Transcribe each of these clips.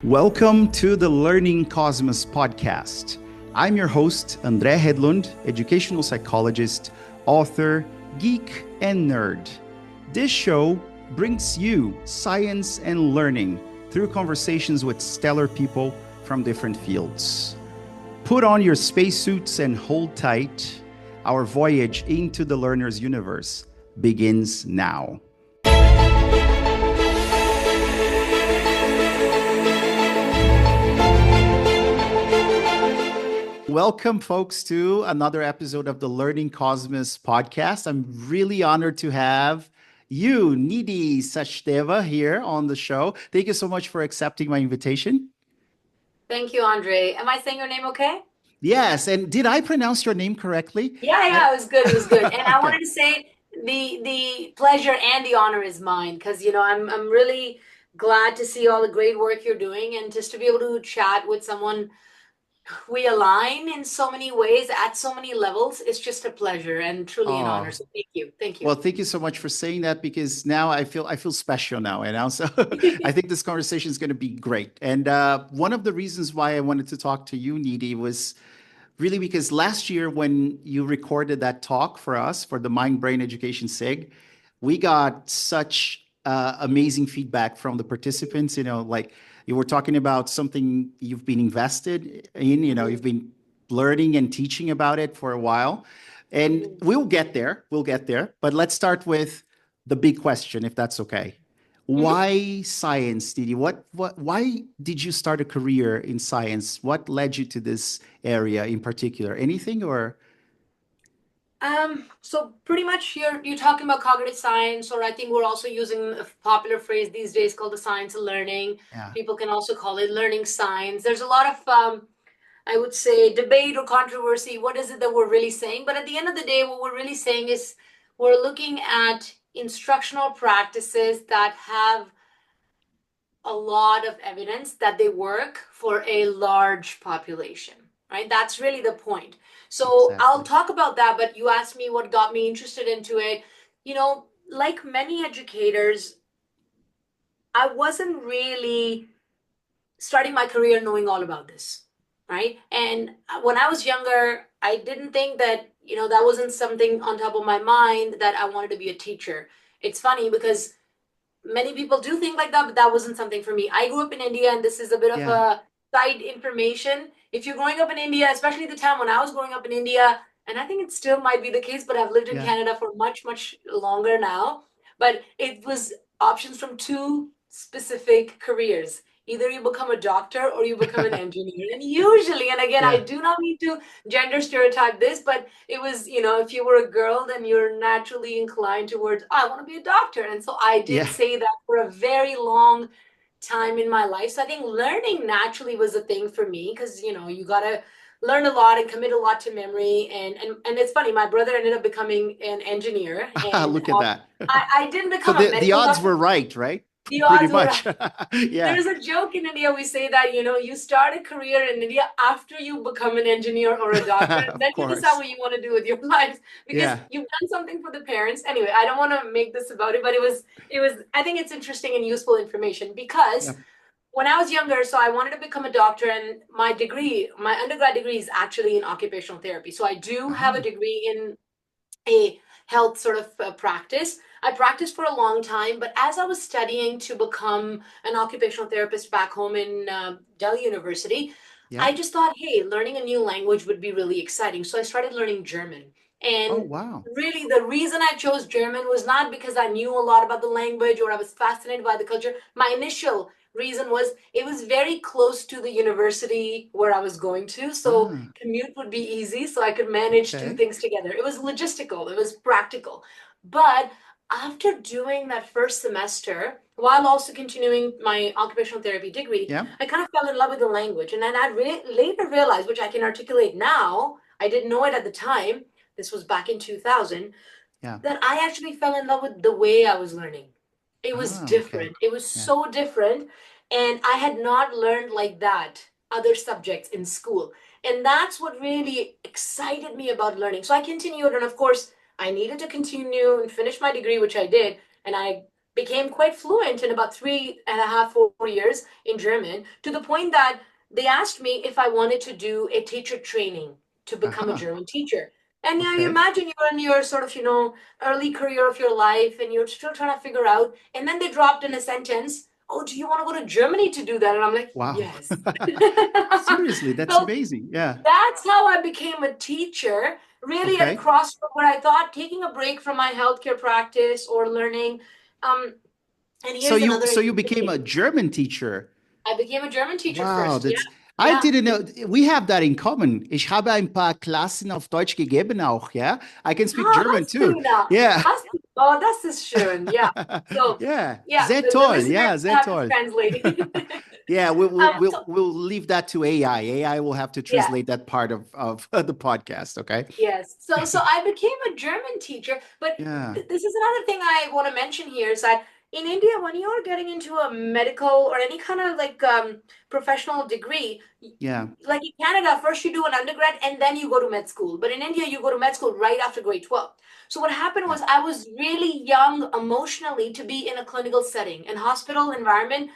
Welcome to the Learning Cosmos podcast. I'm your host, André Hedlund, educational psychologist, author, geek, and nerd. This show brings you science and learning through conversations with stellar people from different fields. Put on your spacesuits and hold tight. Our voyage into the learner's universe begins now. Welcome, folks, to another episode of the Learning Cosmos podcast. I'm really honored to have you, Nidhi Sachdeva, here on the show. Thank you so much for accepting my invitation. Thank you, Andre. Am I saying your name okay? Yes, and did I pronounce your name correctly? Yeah, it was good. It was good. And I Okay. wanted to say the pleasure and the honor is mine because I'm really glad to see all the great work you're doing and just to be able to chat with someone we align in so many ways at so many levels. It's just a pleasure and truly an honor. Oh, So thank you. Thank you. well, thank you so much for saying that because now I feel special now, and also I think this conversation is going to be great. And one of the reasons why I wanted to talk to you, Nidhi, was really because last year when you recorded that talk for us for the Mind Brain Education SIG, we got such amazing feedback from the participants. Like you were talking about something you've been invested in, Mhm, you've been learning and teaching about it for a while. And mhm, we'll get there. We'll get there. But let's start with the big question, if that's okay. mhm. Why science, Didi? Why did you start a career in science? What led you to this area in particular? Anything or? So pretty much you're talking about cognitive science, or I think we're also using a popular phrase these days called the science of learning. Yeah. People can also call it learning science. There's a lot of I would say debate or controversy. What is it that we're really saying? But at the end of the day, what we're really saying is we're looking at instructional practices that have a lot of evidence that they work for a large population, right? That's really the point. So I'll Exactly. talk about that, but you asked me what got me interested into it. Like many educators, I wasn't really starting my career knowing all about this, right? And when I was younger, I didn't think that, that wasn't something on top of my mind that I wanted to be a teacher. It's funny because many people do think like that, but that wasn't something for me. I grew up in India, and this is a bit of Yeah. a side information. If you're growing up in India, especially the time when I was growing up in India, and I think it still might be the case, but I've lived in Yeah. Canada for much, much longer now. But it was options from two specific careers. Either you become a doctor or you become an engineer. And usually, and again, I Yeah. do not mean to gender stereotype this, but it was, if you were a girl, then you're naturally inclined towards, "Oh, I want to be a doctor." And so I did Yeah. say that for a very long time in my life. So I think learning naturally was a thing for me because, you got to learn a lot and commit a lot to memory. And it's funny, my brother ended up becoming an engineer, and Look at that. I didn't So become a the medical odds doctor. were right, right? The Pretty odds were much. Yeah. there's a joke in India. We say that, you start a career in India after you become an engineer or a doctor, and then Of you decide course. what you want to do with your lives because Yeah. you've done something for the parents. Anyway, I don't want to make this about it, but it was, I think it's interesting and useful information because Yeah. when I was younger, so I wanted to become a doctor, and my undergrad degree is actually in occupational therapy. So I do have a Ah, degree in a health sort of practice. I practiced for a long time, but as I was studying to become an occupational therapist back home in Delhi University, yeah. I just thought, hey, learning a new language would be really exciting. So I started learning German. Oh, And wow. really, the reason I chose German was not because I knew a lot about the language or I was fascinated by the culture. My initial reason was it was very close to the university where I was going to. So Ah, commute would be easy, so I could manage two okay. things together. It was logistical, it was practical. But after doing that first semester, while also continuing my occupational therapy degree, Yeah. I kind of fell in love with the language. And then I later realized, which I can articulate now, I didn't know it at the time, this was back in 2000, Yeah. that I actually fell in love with the way I was learning. It was Ah, okay. different. It was Yeah. so different. And I had not learned like that other subjects in school. And that's what really excited me about learning. So I continued. And of course, I needed to continue and finish my degree, which I did. And I became quite fluent in about 3.5, 4 years in German, to the point that they asked me if I wanted to do a teacher training to become a Uh-huh. German teacher. And you Okay. imagine you're in your sort of, early career of your life and you're still trying to figure out. And then they dropped in a sentence, "Oh, do you want to go to Germany to do that?" And I'm like, Wow. yes. Seriously, that's So amazing. Yeah. that's how I became a teacher, really at a Okay. crossroad where I thought taking a break from my healthcare practice or learning. Um, and So here's you another so you interesting became a thing. German teacher. I became a German teacher Wow, first. Yeah, that's I yeah. didn't know we have that in common. Ich habe ein paar Klassen auf Deutsch gegeben auch, yeah. I can speak Ah, German hast du, too. Nina? Yeah. Hast du? Oh, das ist schön. Yeah. So, Yeah. yeah, Sehr the toll. listeners Yeah, sehr have to toll. translate. Yeah, we'll we'll we'll So, we'll leave that to AI. AI will have to yeah. translate that part of the podcast, okay? Yes. So I became a German teacher, but Yeah. this is another thing I want to mention here is that in India, when you're getting into a medical or any kind of like professional degree, Yeah. like in Canada, first you do an undergrad and then you go to med school. But in India, you go to med school right after grade 12. So what happened Yeah. was I was really young emotionally to be in a clinical setting and hospital environment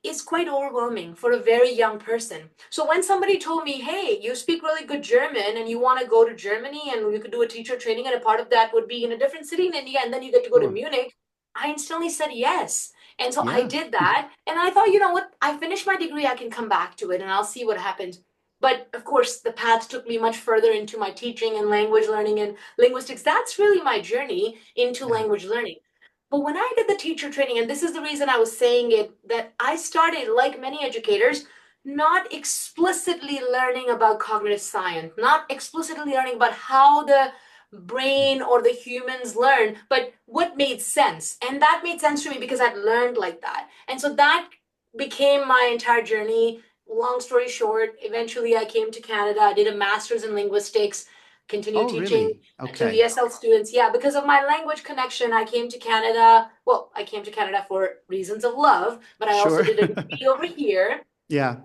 is quite overwhelming for a very young person. So when somebody told me, "Hey, you speak really good German and you want to go to Germany and you could do a teacher training and a part of that would be in a different city in India and then you get to go to Sure. Munich," I instantly said yes. And so I Yeah. did that. And I thought, you know what? I finished my degree, I can come back to it and I'll see what happens. But of course, the path took me much further into my teaching and language learning and linguistics. That's really my journey into Yeah. language learning. But when I did the teacher training, and this is the reason I was saying it, that I started, like many educators, not explicitly learning about cognitive science, not explicitly learning about how the brain or the humans learn, but what made sense. And that made sense to me because I'd learned like that. And so that became my entire journey. Long story short, eventually I came to Canada. I did a master's in linguistics, continued Oh, teaching really? to Okay. ESL students. Yeah, because of my language connection, I came to Canada. Well, I came to Canada for reasons of love, but I also Sure. did a degree over here. Yeah.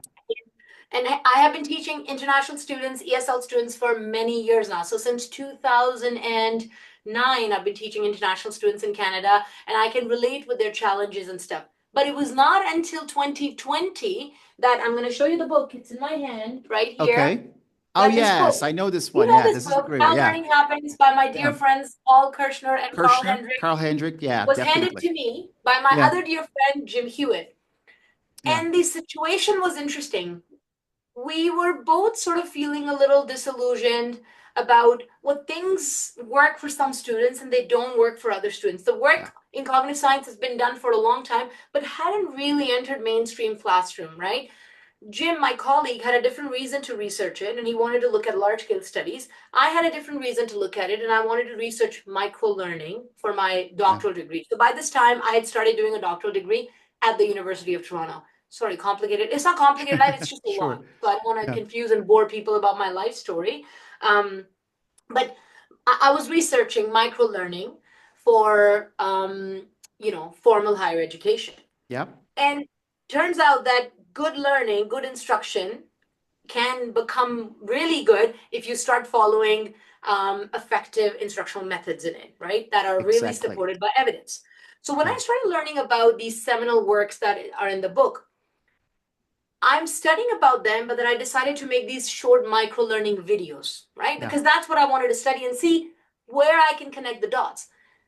And I have been teaching international students, ESL students, for many years now. So since 2009, I've been teaching international students in Canada, and I can relate with their challenges and stuff. But it was not until 2020 that I'm going to show you the book. It's in my hand right here. Okay. Oh, That this book, yes, I know this you one. know Yeah, this this is a book, great one. How Yeah. Learning Happens by my dear Yeah. friends Paul Kirschner and Carl Kirschner, Hendrick, Carl Hendrick. Yeah, was handed definitely. to me by my Yeah. other dear friend, Jim Hewitt. Yeah. And the situation was interesting. We were both sort of feeling a little disillusioned about what things work for some students and they don't work for other students. The Yeah. work in cognitive science has been done for a long time, but hadn't really entered mainstream classroom, right? Jim, my colleague, had a different reason to research it, and he wanted to look at large scale studies. I had a different reason to look at it, and I wanted to research microlearning for my Yeah. doctoral degree. So by this time, I had started doing a doctoral degree at the University of Toronto. Sorry, complicated. It's not complicated life, it's just a Sure. lot. So I don't want to Yeah. confuse and bore people about my life story. Um, but I was researching microlearning for formal higher education. Yeah. And turns out that good learning, good instruction can become really good if you start following effective instructional methods in it, right? That are really Exactly. supported by evidence. So when I Yeah. started learning about these seminal works that are in the book, I'm studying about them, but then I decided to make these short micro learning videos, right? Yeah. Because that's what I wanted to study and see where I can connect the dots.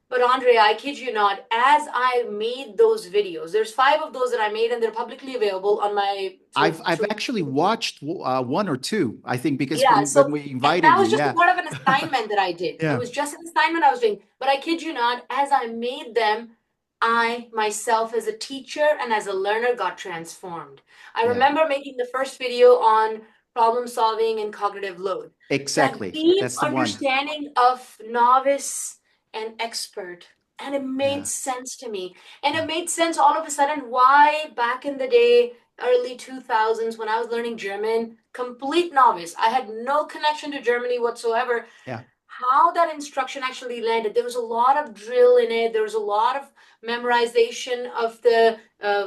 But Andre, I kid you not, as I made those videos, there's 5 of those that I made and they're publicly available on my sort I've of I've actually watched one or two, I think, because yeah, when so we that invited you, was just yeah. part of an assignment that I did. It Yeah. was just an assignment I was doing. But I kid you not, as I made them, I myself as a teacher and as a learner got transformed. I Yeah. remember making the first video on problem solving and cognitive load. That Exactly. deep That's the one. understanding of novice and expert. And it made Yeah. sense to me. And it Yeah. made sense all of a sudden why back in the day, early 2000s, when I was learning German, complete novice. I had no connection to Germany whatsoever. Yeah. How that instruction actually landed. There was a lot of drill in it. There was a lot of memorization of the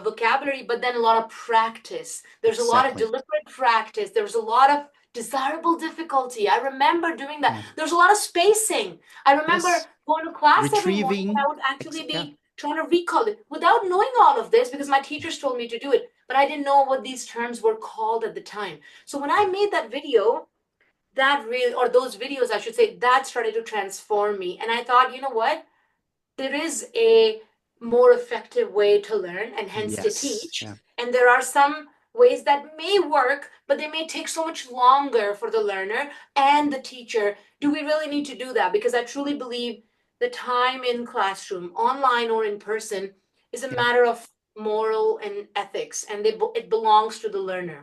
vocabulary, but then a lot of practice. There's a lot of Exactly. deliberate practice. There's a lot of desirable difficulty. I remember doing that. Yeah. There's a lot of spacing. I remember Yes. going to class every morning and Retrieving. I would actually Yeah. be trying to recall it without knowing all of this because my teachers told me to do it, but I didn't know what these terms were called at the time. So when I made that video, that really, or those videos, I should say, that started to transform me. And I thought, you know what? There is a more effective way to learn and hence to Yes. teach. Yeah. And there are some ways that may work, but they may take so much longer for the learner and the teacher. Do we really need to do that? Because I truly believe the time in classroom, online or in person, is a Yeah. matter of moral and ethics, and it belongs to the learner.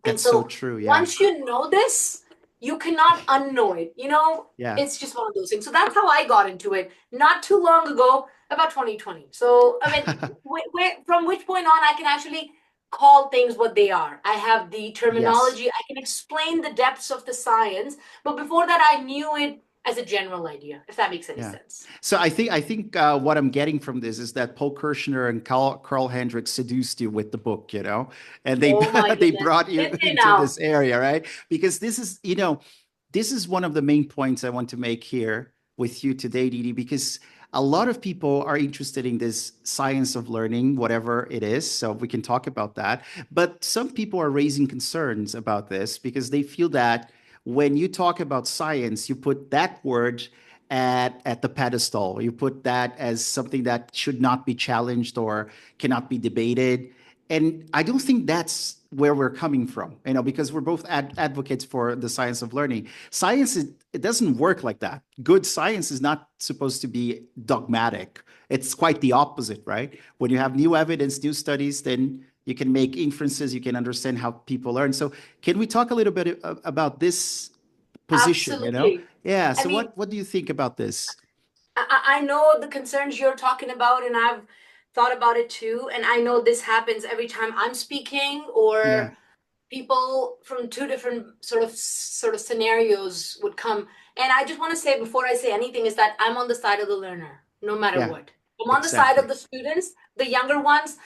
And That's so so true. Yeah. once you know this, you cannot unknow it. Yeah. It's just one of those things. So that's how I got into it not too long ago, about 2020. So, I mean, from which point on, I can actually call things what they are. I have the Yes. terminology, I can explain the depths of the science. But before that, I knew it as a general idea, if that makes any Yeah. sense. So I think what I'm getting from this is that Paul Kirshner and Carl Hendricks seduced you with the book, and they Oh my they goodness. brought you Did they into now? this area, right? Because this is one of the main points I want to make here with you today, Didi, because a lot of people are interested in this science of learning, whatever it is. So we can talk about that. But some people are raising concerns about this because they feel that when you talk about science, you put that word at the pedestal. You put that as something that should not be challenged or cannot be debated. And I don't think that's where we're coming from, because we're both advocates for the science of learning. Science it doesn't work like that. Good science is not supposed to be dogmatic. It's quite the opposite, right? When you have new evidence, new studies, then you can make inferences, you can understand how people learn. So can we talk a little bit about this position, Absolutely. Yeah. I So mean, what do you think about this? I know the concerns you're talking about, and I've thought about it too. And I know this happens every time I'm speaking, Yeah. or people from two different sort of scenarios would come. And I just want to say before I say anything is that I'm on the side of the learner, no matter Yeah. what. I'm on the side of Exactly. the students, the younger ones,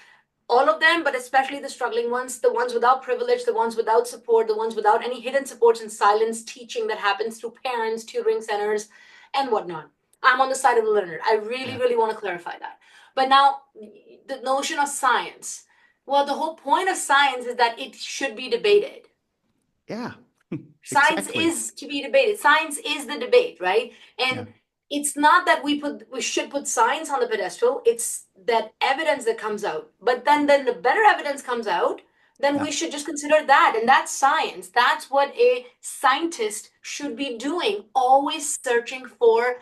all of them, but especially the struggling ones, the ones without privilege, the ones without support, the ones without any hidden supports and silence teaching that happens through parents, tutoring centers, and whatnot. I'm on the side of the learner. I really, Yeah. really want to clarify that. But now, the notion of science. Well, the whole point of science is that it should be debated. Yeah. Science Exactly. is to be debated. Science is the debate, right? Yeah. And it's not that we should put science on the pedestal. It's that evidence that comes out. But then the better evidence comes out, then Yeah. we should just consider that. And that's science. That's what a scientist should be doing, always searching for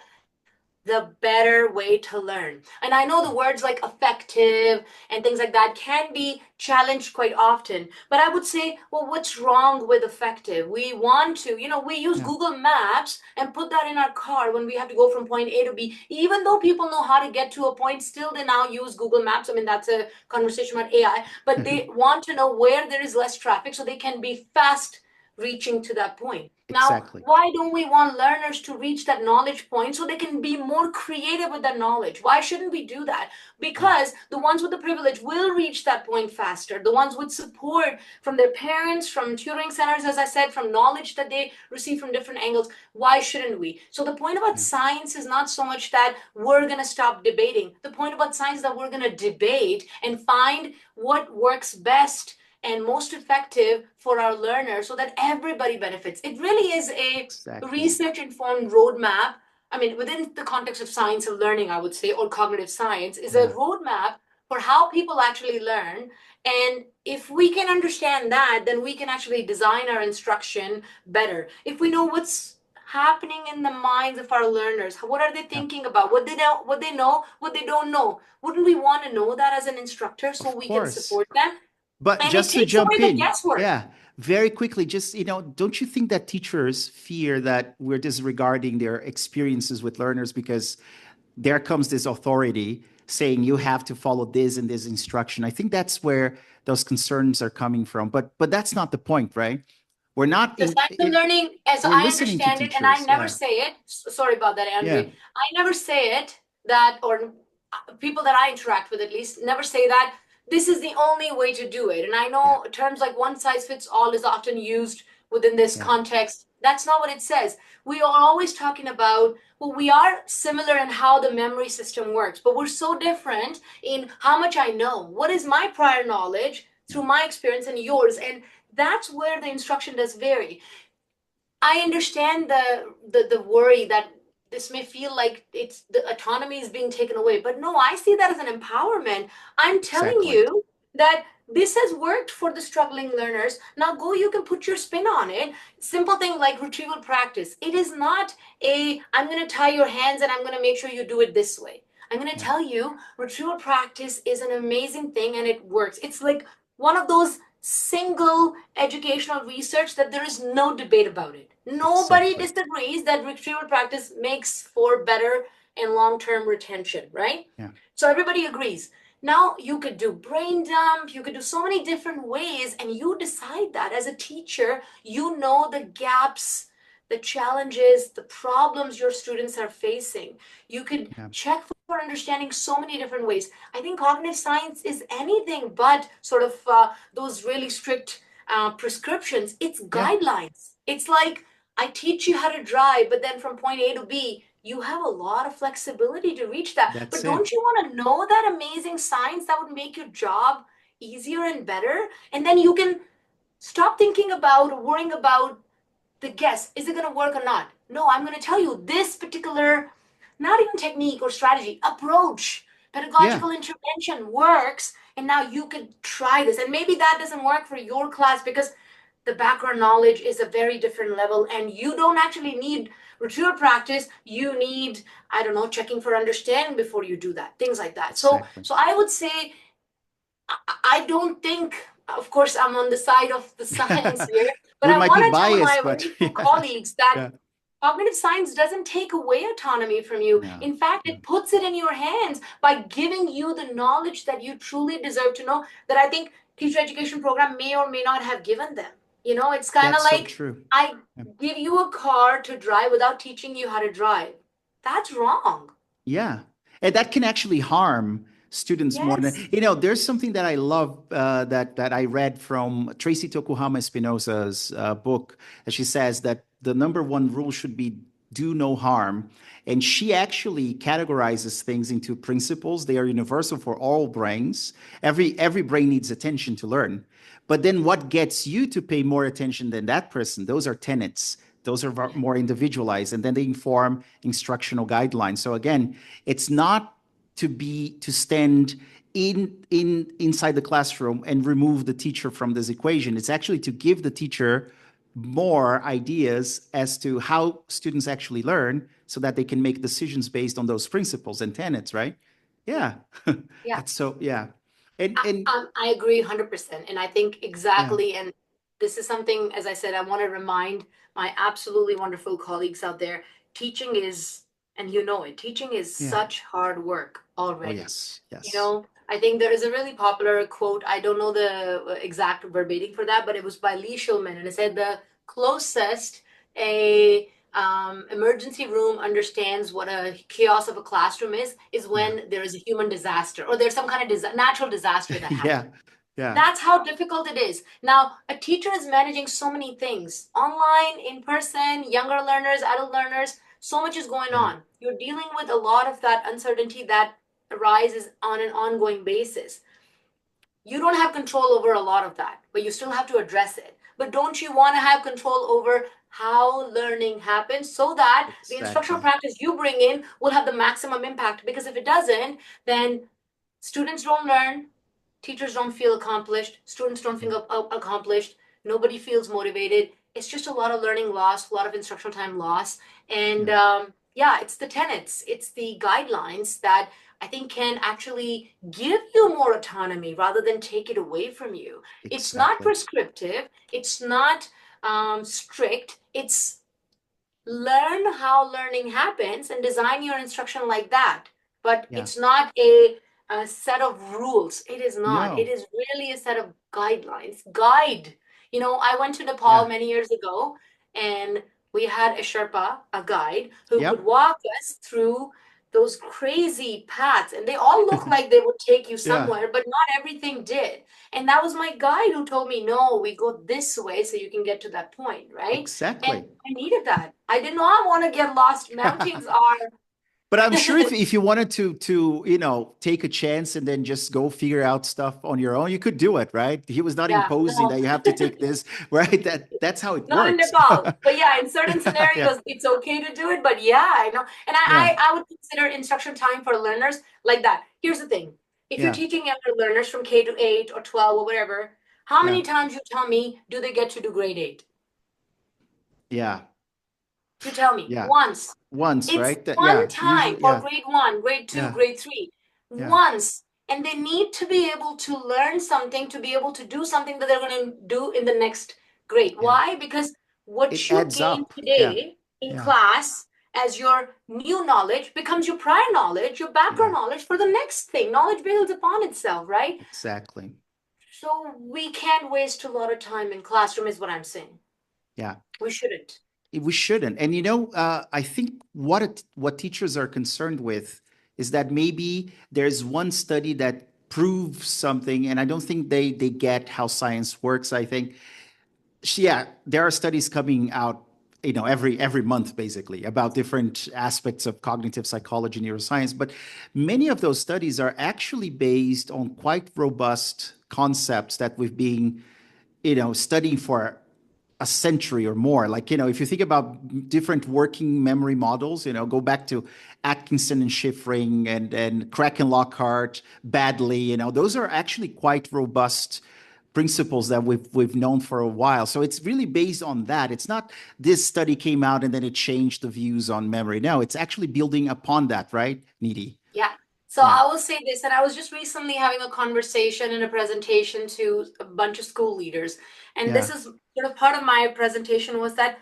the better way to learn. And I know the words like effective and things like that can be challenged quite often, but I would say, well, what's wrong with effective? We want to, we use Yeah. Google Maps and put that in our car when we have to go from point A to B. Even though people know how to get to a point, still they now use Google Maps. I mean, that's a conversation about AI, but they want to know where there is less traffic so they can be fast reaching to that point. Now, Exactly. why don't we want learners to reach that knowledge point so they can be more creative with that knowledge? Why shouldn't we do that? Yeah. Because the ones with the privilege will reach that point faster. The ones with support from their parents, from tutoring centers, as I said, from knowledge that they receive from different angles, why shouldn't we? So the point about Yeah. science is not so much that we're going to stop debating. The point about science is that we're going to debate and find what works best and most effective for our learners so that everybody benefits. It really is a Exactly. research informed roadmap. I mean, within the context of science of learning, I would say, or cognitive science, is a Yeah. roadmap for how people actually learn. And if we can understand that, then we can actually design our instruction better. If we know what's happening in the minds of our learners, what are they Yeah. thinking about, what they don't know, wouldn't we want to know that as an instructor so Of we can course. support them? But And it just to takes away jump the in, guesswork. yeah, very quickly, just, don't you think that teachers fear that we're disregarding their experiences with learners because there comes this authority saying you have to follow this and this instruction? I think that's where those concerns are coming from. But that's not the point, right? We're not The science of learning, as we're I listening to understand it, and I teachers. never Yeah. say it, sorry about that, Yeah. Andre. I never say it that, or people that I interact with at least, never say that this is the only way to do it. And I Yeah. know terms like one size fits all is often used within this Yeah. context. That's not what it says. We are always talking about, well, we are similar in how the memory system works, but we're so different in how much I know. What is my prior knowledge Yeah. through my experience and yours? And that's where the instruction does vary. I understand the worry that this may feel like it's the autonomy is being taken away, but no, I see that as an empowerment. I'm telling Exactly. you that this has worked for the struggling learners. Now go, you can put your spin on it. Simple thing like retrieval practice. It is not a, I'm going to tie your hands and I'm going to make sure you do it this way. I'm going to Yeah. tell you, retrieval practice is an amazing thing and it works. It's like one of those single educational research that there is no debate about it. Nobody Exactly. disagrees that retrieval practice makes for better and long-term retention, right? Yeah. So everybody agrees. Now you could do brain dump, you could do so many different ways, and you decide that as a teacher, you know the gaps, the challenges, the problems your students are facing. You could Yeah. check for understanding so many different ways. I think cognitive science is anything but sort of those really strict prescriptions. It's Yeah. guidelines. It's like I teach you how to drive, but then from point A to B, you have a lot of flexibility to reach that. That's But it. don't you want to know that amazing science that would make your job easier and better? And then you can stop thinking about or worrying about the guess. Is it going to work or not? No, I'm going to tell you this particular, not even technique or strategy, approach, Yeah. pedagogical intervention works. And now you could try this. And maybe that doesn't work for your class because the background knowledge is a very different level and you don't actually need retrieval practice. You need, I don't know, checking for understanding before you do that, things like that. so Exactly. so i would say I don't think, of course, I'm on the side of the science here, but We I might be want to tell my biased, but wonderful yeah. colleagues that Yeah. cognitive science doesn't take away autonomy from you. No. In fact, No. it puts it in your hands by giving you the knowledge that you truly deserve to know that I think teacher education program may or may not have given them. It's kind of That's so like true. I Yeah. give you a car to drive without teaching you how to drive. That's wrong. Yeah. And that can actually harm students more than, Yes. there's something that I love that I read from Tracy Tokuhama Espinosa's book. And she says that the number one rule should be do no harm. And she actually categorizes things into principles. They are universal for all brains. Every brain needs attention to learn. But then what gets you to pay more attention than that person? Those are tenets. Those are Yeah. more individualized, and then they inform instructional guidelines. So again, it's not to stand inside the classroom and remove the teacher from this equation. It's actually to give the teacher more ideas as to how students actually learn so that they can make decisions based on those principles and tenets, right? Yeah. Yeah. That's so, yeah. And I agree 100%. And I think yeah, exactly, and this is something, as I said, I want to remind my absolutely wonderful colleagues out there. Teaching is, and you know it, teaching is yeah. such hard work Oh, already. yes, yes. I think there is a really popular quote. I don't know the exact verbatim for that, but it was by Lee Shulman, and it said the closest a emergency room understands what a chaos of a classroom is Yeah. when there is a human disaster or there's some kind of natural disaster that Yeah. happened. Yeah. That's how difficult it is. Now, a teacher is managing so many things online, in person, younger learners, adult learners. So much is going Yeah. on. You're dealing with a lot of that uncertainty that arises on an ongoing basis. You don't have control over a lot of that, but you still have to address it. But don't you want to have control over how learning happens so that the instructional Exactly. practice you bring in will have the maximum impact? Because if it doesn't, then students don't learn, teachers don't feel accomplished, students don't Yeah. feel accomplished, nobody feels motivated. It's just a lot of learning loss, a lot of instructional time loss. And Yeah. yeah, it's the tenets, it's the guidelines that I think can actually give you more autonomy rather than take it away from you. It's not Exactly. prescriptive, it's not strict, it's learn how learning happens and design your instruction like that. But Yeah. it's not a set of rules. It is not. It No. is really a set of guidelines. Guide. I went to Nepal Yeah. many years ago and we had a Sherpa, a guide, who could Yep. walk us through those crazy paths, and they all look like they would take you Yeah, somewhere, but not everything did. And that was my guide who told me, no, we go this way so you can get to that point, right? And exactly. I needed that. I did not want to get lost. Mountains are But I'm sure if you wanted to take a chance and then just go figure out stuff on your own, you could do it, right? He was not yeah, imposing no. that you have to take this, right? That's how it Not in works. Nepal. But yeah, in certain Yeah, scenarios, it's okay to do it. But yeah, I know. And yeah, I would consider instruction time for learners like that. Here's the thing. If you're yeah, teaching younger learners from K to 8 or 12 or whatever, how yeah, many times you tell me do they get to do grade 8? yeah, You tell me yeah. once. Once, It's right? That, one yeah, time usually, for yeah, grade 1, grade 2, yeah, grade 3. yeah, Once. And they need to be able to learn something, to be able to do something that they're going to do in the next grade. yeah. Why? Because It what you adds gain up. Yeah, today in yeah, class as your new knowledge becomes your prior knowledge, your background yeah, knowledge for the next thing. Knowledge builds upon itself, right? exactly. So we can't waste a lot of time in classroom is what I'm saying. Yeah. We shouldn't. We shouldn't. And I think what teachers are concerned with is that maybe there's one study that proves something, and I don't think they get how science works. I think, yeah, there are studies coming out, every month basically about different aspects of cognitive psychology, neuroscience, but many of those studies are actually based on quite robust concepts that we've been studying for a century or more. Like, if you think about different working memory models, go back to Atkinson and Shiffrin and Crack and Lockhart, Badley, those are actually quite robust principles that we've known for a while. So it's really based on that. It's not this study came out and then it changed the views on memory. No, it's actually building upon that, right, Nidhi? Yeah. So Yeah, I will say this, and I was just recently having a conversation and a presentation to a bunch of school leaders. And this yeah, is sort of part of my presentation was that,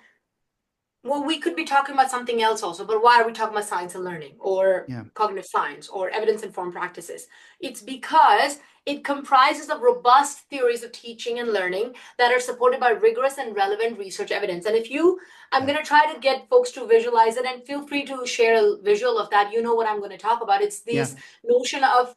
well, we could be talking about something else also, but why are we talking about science and learning or yeah, cognitive science or evidence-informed practices? It's because it comprises of robust theories of teaching and learning that are supported by rigorous and relevant research evidence. And I'm yeah, going to try to get folks to visualize it, and feel free to share a visual of that. You know what I'm going to talk about. It's yeah, this notion of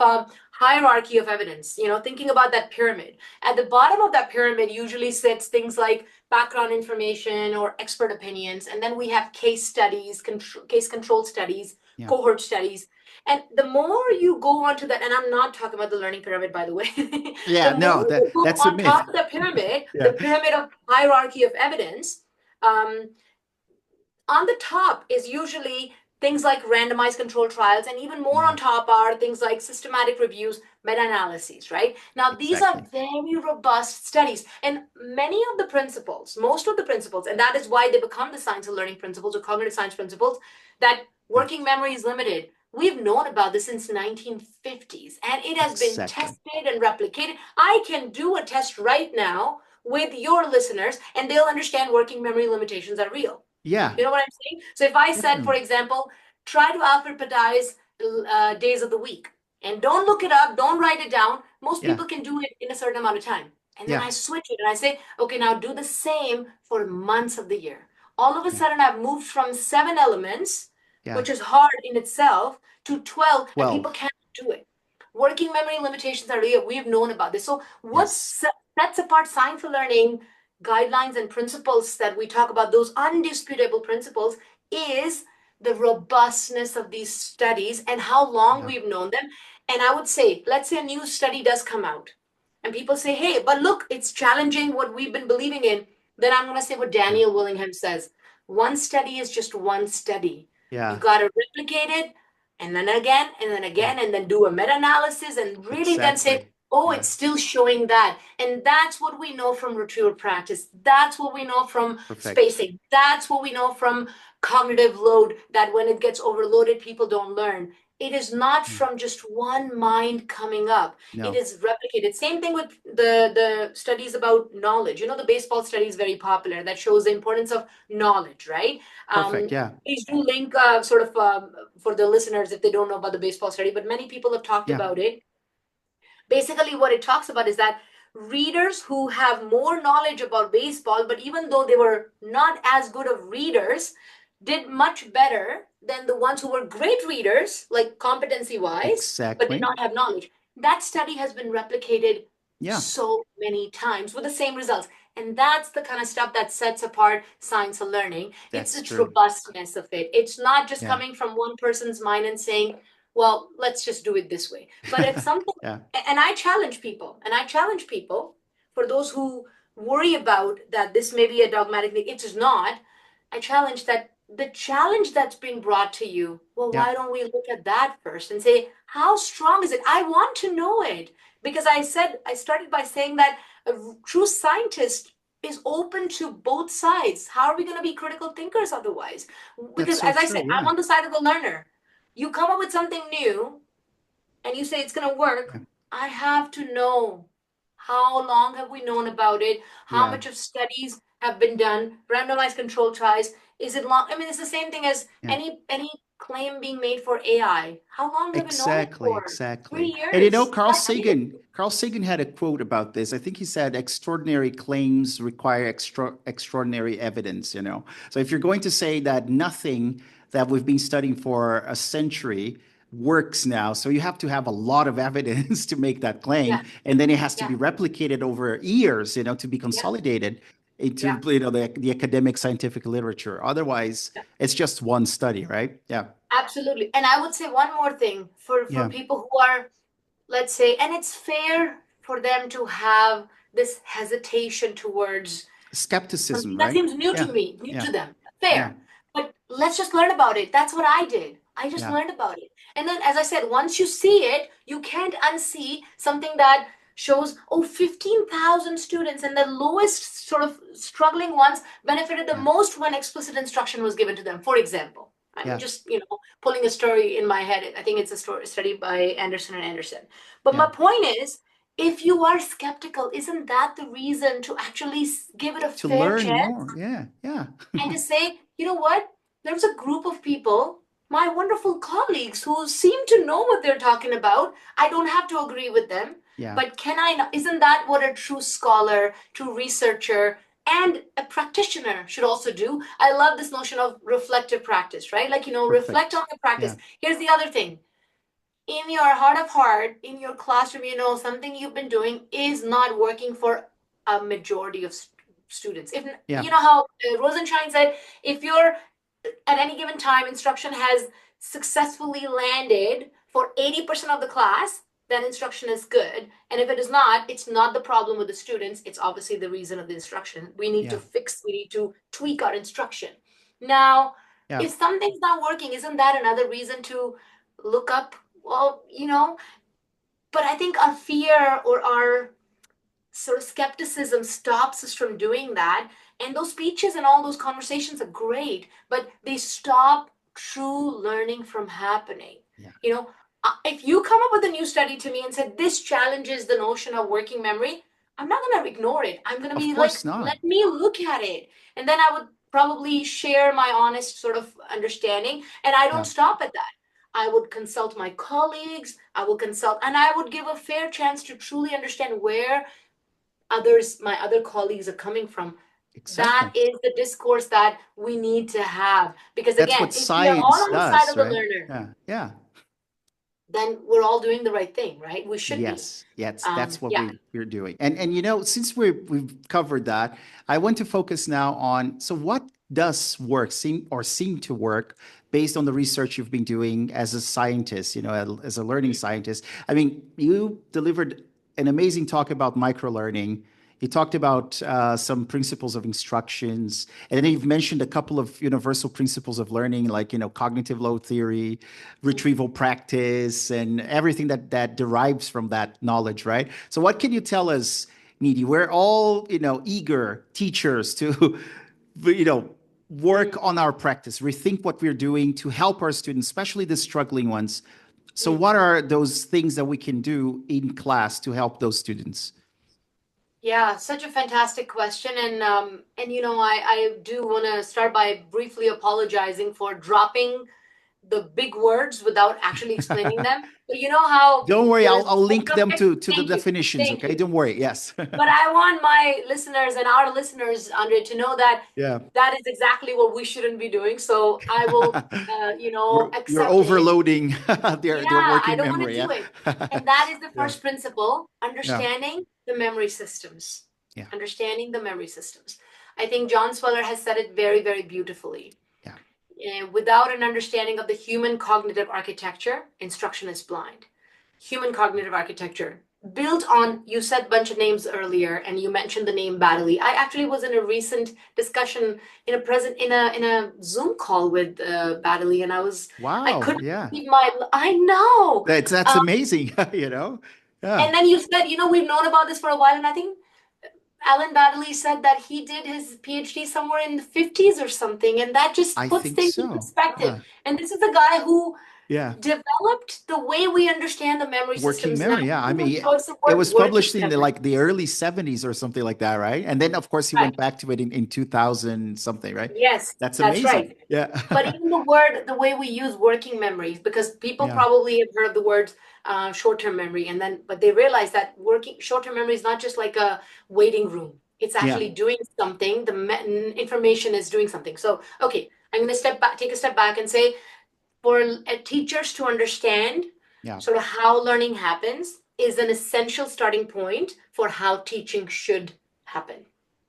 hierarchy of evidence, thinking about that pyramid. At the bottom of that pyramid usually sits things like background information or expert opinions. And then we have case studies, case control studies, yeah, cohort studies. And the more you go onto that, and I'm not talking about the learning pyramid, by the way, yeah. the more No, you go that's a on myth. top of the Yeah, pyramid of hierarchy of evidence, um, on the top is usually things like randomized controlled trials, and even more yeah, on top are things like systematic reviews, meta-analyses, right? Now, these are exactly. very robust studies, and many of the principles, most of the principles, and that is why they become the science of learning principles or cognitive science principles, that Yeah, working memory is limited. We've known about this since 1950s, and it has been exactly. tested and replicated. I can do a test right now with your listeners, and they'll understand working memory limitations are real. Yeah, You know what I'm saying? So if I said, for definitely. example, try to alphabetize days of the week, and don't look it up, don't write it down. Most Yeah, people can do it in a certain amount of time. And then yeah, I switch it and I say, okay, now do the same for months of the year. All of a yeah, sudden, I've moved from 7 elements, yeah. which is hard in itself, to 12, and people 12. can't do it. Working memory limitations are real. We've known about this. So, what Yes. sets apart science for learning guidelines and principles that we talk about, those undisputable principles, is the robustness of these studies and how long Yeah, we've known them. And I would say, let's say a new study does come out and people say, hey, but look, it's challenging what we've been believing in. Then I'm going to say what yeah, Daniel Willingham says: one study is just one study. You yeah, got to replicate it, and then again, and then yeah. again, and then do a meta analysis and really then say, Exactly. oh, Yeah, it's still showing that. And that's what we know from retrieval practice. That's what we know from perfect. spacing. That's what we know from cognitive load, that when it gets overloaded, people don't learn. It is not Yeah. from just one mind coming up. It No, is replicated. Same thing with the studies about knowledge. The baseball study is very popular that shows the importance of knowledge, right? perfect. Um, Yeah, please do link sort of for the listeners if they don't know about the baseball study, but many people have talked yeah, about it. Basically, what it talks about is that readers who have more knowledge about baseball, but even though they were not as good of readers, did much better then the ones who were great readers, like competency wise, but did Exactly. not have knowledge. That study has been replicated Yeah, so many times with the same results. And that's the kind of stuff that sets apart science and learning. It's that's its true. robustness of it. It's not just Yeah. coming from one person's mind and saying, well, let's just do it this way. But it's something, Yeah. and I challenge people for those who worry about that this may be a dogmatic thing. It is not. I challenge that the challenge that's being brought to you, well, Yeah. why don't we look at that first and say, how strong is it? I want to know it. Because I started by saying that a true scientist is open to both sides. How are we going to be critical thinkers otherwise? That's Because so as I said, true. I'm Yeah. on the side of the learner. You come up with something new and you say it's going to work. Yeah. I have to know how long have we known about it? How Yeah. much of studies have been done? Randomized control trials. Is it long? I mean, it's the same thing as Yeah. any claim being made for AI. How long have we known it Exactly, for? exactly. 3 years. Carl Sagan had a quote about this. I think he said extraordinary claims require extraordinary evidence. So if you're going to say that nothing that we've been studying for a century works now, so you have to have a lot of evidence to make that Yeah, claim, and then it has to yeah, be replicated over years, to be yeah, consolidated into yeah. the academic scientific literature. Otherwise, Yeah. it's just one study, right? Yeah. Absolutely. And I would say one more thing for Yeah. people who are, let's say, and it's fair for them to have this hesitation towards Skepticism, something that right? seems new Yeah, to me, new yeah, to them. yeah, Fair. But let's just learn about it. That's what I did. I just yeah, learned about it. And then, as I said, once you see it, you can't unsee something that shows, oh, 15,000 students and the lowest sort of struggling ones benefited the yeah, most when explicit instruction was given to them. For example, I'm yeah, just, pulling a story in my head. I think it's a study by Anderson and Anderson. But yeah. my point is, if you are skeptical, isn't that the reason to actually give it a To fair learn chance more. Yeah, yeah, and to say, you know what? There's a group of people, my wonderful colleagues, who seem to know what they're talking about. I don't have to agree with them, yeah. but can I not? Isn't that what a true scholar, true researcher, and a practitioner should also do? I love this notion of reflective practice, right? Like, reflect on Perfect. the practice. Yeah, Here's the other thing, in your heart of heart, in your classroom, something you've been doing is not working for a majority of students. If yeah, you know how Rosenshine said, if you're at any given time, instruction has successfully landed for 80% of the class, then instruction is good. And if it is not, it's not the problem with the students. It's obviously the reason of the instruction. We need to yeah, fix, we need to tweak our instruction. Now, yeah. if something's not working, isn't that another reason to look up? Well, but I think our fear or our sort of skepticism stops us from doing that. And those speeches and all those conversations are great, but they stop true learning from happening. Yeah. If you come up with a new study to me and said this challenges the notion of working memory, I'm not going to ignore it. I'm going to Of be like, course not. let me look at it. And then I would probably share my honest sort of understanding. And I don't Yeah, stop at that. I would consult my colleagues, I will consult, and I would give a fair chance to truly understand where my other colleagues are coming from. That exactly. is the discourse that we need to have. Because That's again, what if we are all science on the side does, of the right? learner, Yeah, yeah. then we're all doing the right thing, right? We should be. Yes, yes, that's what Yeah. we're doing. And since we've covered that, I want to focus now on, so what does seem to work based on the research you've been doing as a scientist, as a learning scientist. I mean, you delivered an amazing talk about microlearning. You talked about some principles of instructions, and then you've mentioned a couple of universal principles of learning, like cognitive load theory, retrieval practice, and everything that derives from that knowledge, right? So, what can you tell us, Nidhi? We're all eager teachers to you know work Mm, on our practice, rethink what we're doing to help our students, especially the struggling ones. So, mm. what are those things that we can do in class to help those students? Yeah, such a fantastic question. And I do want to start by briefly apologizing for dropping the big words without actually explaining them. But you know how Don't worry, there's I'll link them to the thank you, definitions. thank Okay, you. don't worry. Yes. But I want my listeners and our listeners, Andre, to know that Yeah. that is exactly what we shouldn't be doing. So I will, You're accept it. overloading their Yeah, I working don't want to memory. do Yeah. it. And that is the Yeah. first principle, Yeah. understanding the memory systems. Yeah. Understanding the memory systems. I think John Sweller has said it very, very beautifully. Yeah. Without an understanding of the human cognitive architecture, instruction is blind. Human cognitive architecture built on, you said a bunch of names earlier and you mentioned the name Baddeley. I actually was in a recent discussion in a Zoom call with Baddeley, and I Wow. couldn't Yeah. keep I know. That's amazing. You know. Yeah. And then you said, we've known about this for a while, and I think Alan Baddeley said that he did his PhD somewhere in the 50s or something, and that just I puts think things in so. perspective. And this is a guy who Yeah. developed the way we understand the memory Working systems now. memory. Yeah. I mean, Choice of it word, was working published in memory. the early 70s or something like that, right? And then of course he Right. went back to it in 2000 something, right? Yes, That's that's amazing. right. Yeah. But even the way we use working memories, because people Yeah. probably have heard of the word short-term memory, but they realize that working short-term memory is not just like a waiting room. It's Yeah. actually doing something. The information is doing something. So, okay, I'm going to take a step back and say, for teachers to understand Yeah. sort of how learning happens is an essential starting point for how teaching should happen.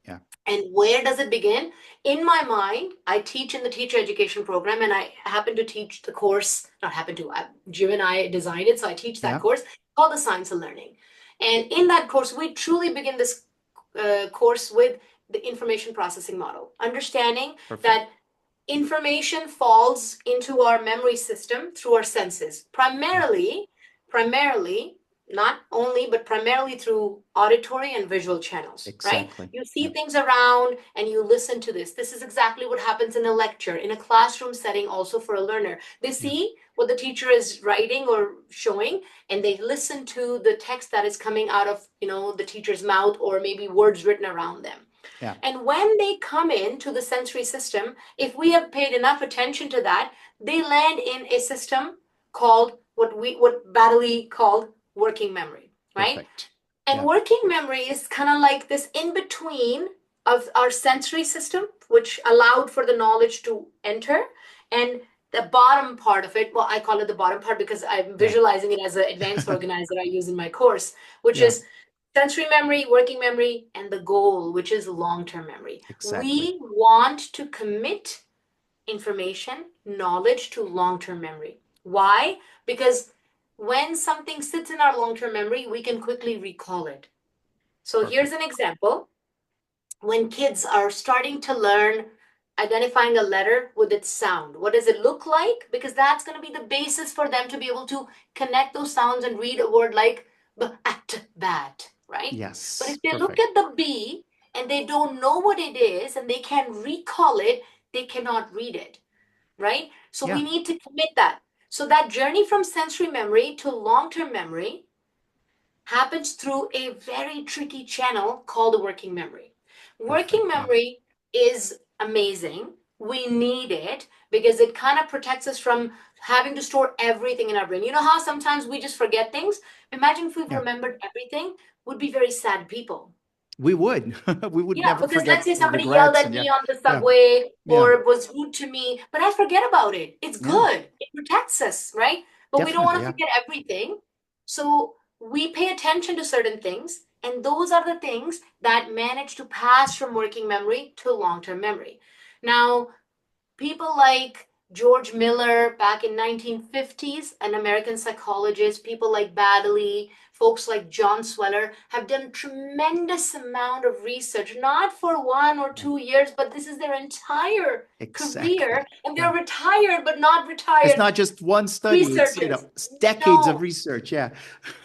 Yeah. And where does it begin? In my mind, I teach in the teacher education program, and I happen to teach the course, not happen to, Jim and I designed it, so I teach that Yeah. course called the Science of Learning. And in that course, we truly begin this course with the information processing model, understanding Perfect. that information falls into our memory system through our senses, primarily, not only, but primarily through auditory and visual channels, right? Exactly. You see Yeah. things around and you listen to this. This is exactly what happens in a lecture, in a classroom setting, also for a learner. They see what the teacher is writing or showing, and they listen to the text that is coming out of, the teacher's mouth, or maybe words written around them. Yeah. And when they come into the sensory system, if we have paid enough attention to that, they land in a system called what Baddeley called working memory, right? Perfect. And Yeah. working memory is kind of like this in between of our sensory system, which allowed for the knowledge to enter, and the bottom part of it, well, I call it the bottom part because I'm visualizing it as an advanced organizer I use in my course, which Yeah. is sensory memory, working memory, and the goal, which is long-term memory. Exactly. We want to commit information, knowledge to long-term memory. Why? Because when something sits in our long-term memory, we can quickly recall it. So here's an example. When kids are starting to learn identifying a letter with its sound, what does it look like? Because that's going to be the basis for them to be able to connect those sounds and read a word like bat, right? Yes. But if they look Perfect. at the B and they don't know what it is and they can't recall it, they cannot read it, right? So Yeah. we need to commit that. So that journey from sensory memory to long-term memory happens through a very tricky channel called the working memory. Working Perfect. Yeah. memory is amazing. We need it because it kind of protects us from having to store everything in our brain. You know how sometimes we just forget things? Imagine if we Yeah. remembered everything, would be very sad people. We would. We would Yeah, never because let's forget say somebody yelled regrets at and yeah. me on the Yeah. subway Yeah. or was rude to me, but I forget about it. It's Yeah. good. It protects us, right? But we don't want Definitely. to Yeah. forget everything. So we pay attention to certain things, and those are the things that manage to pass from working memory to long-term memory. Now, people like George Miller back in 1950s, an American psychologist, people like Baddeley, folks like John Sweller have done tremendous amount of research, not for 1 or 2 years, but this is their entire career, Exactly. and Yeah. they're retired but not It's retired not just one study, it's researchers. it's decades of No. research. Yeah.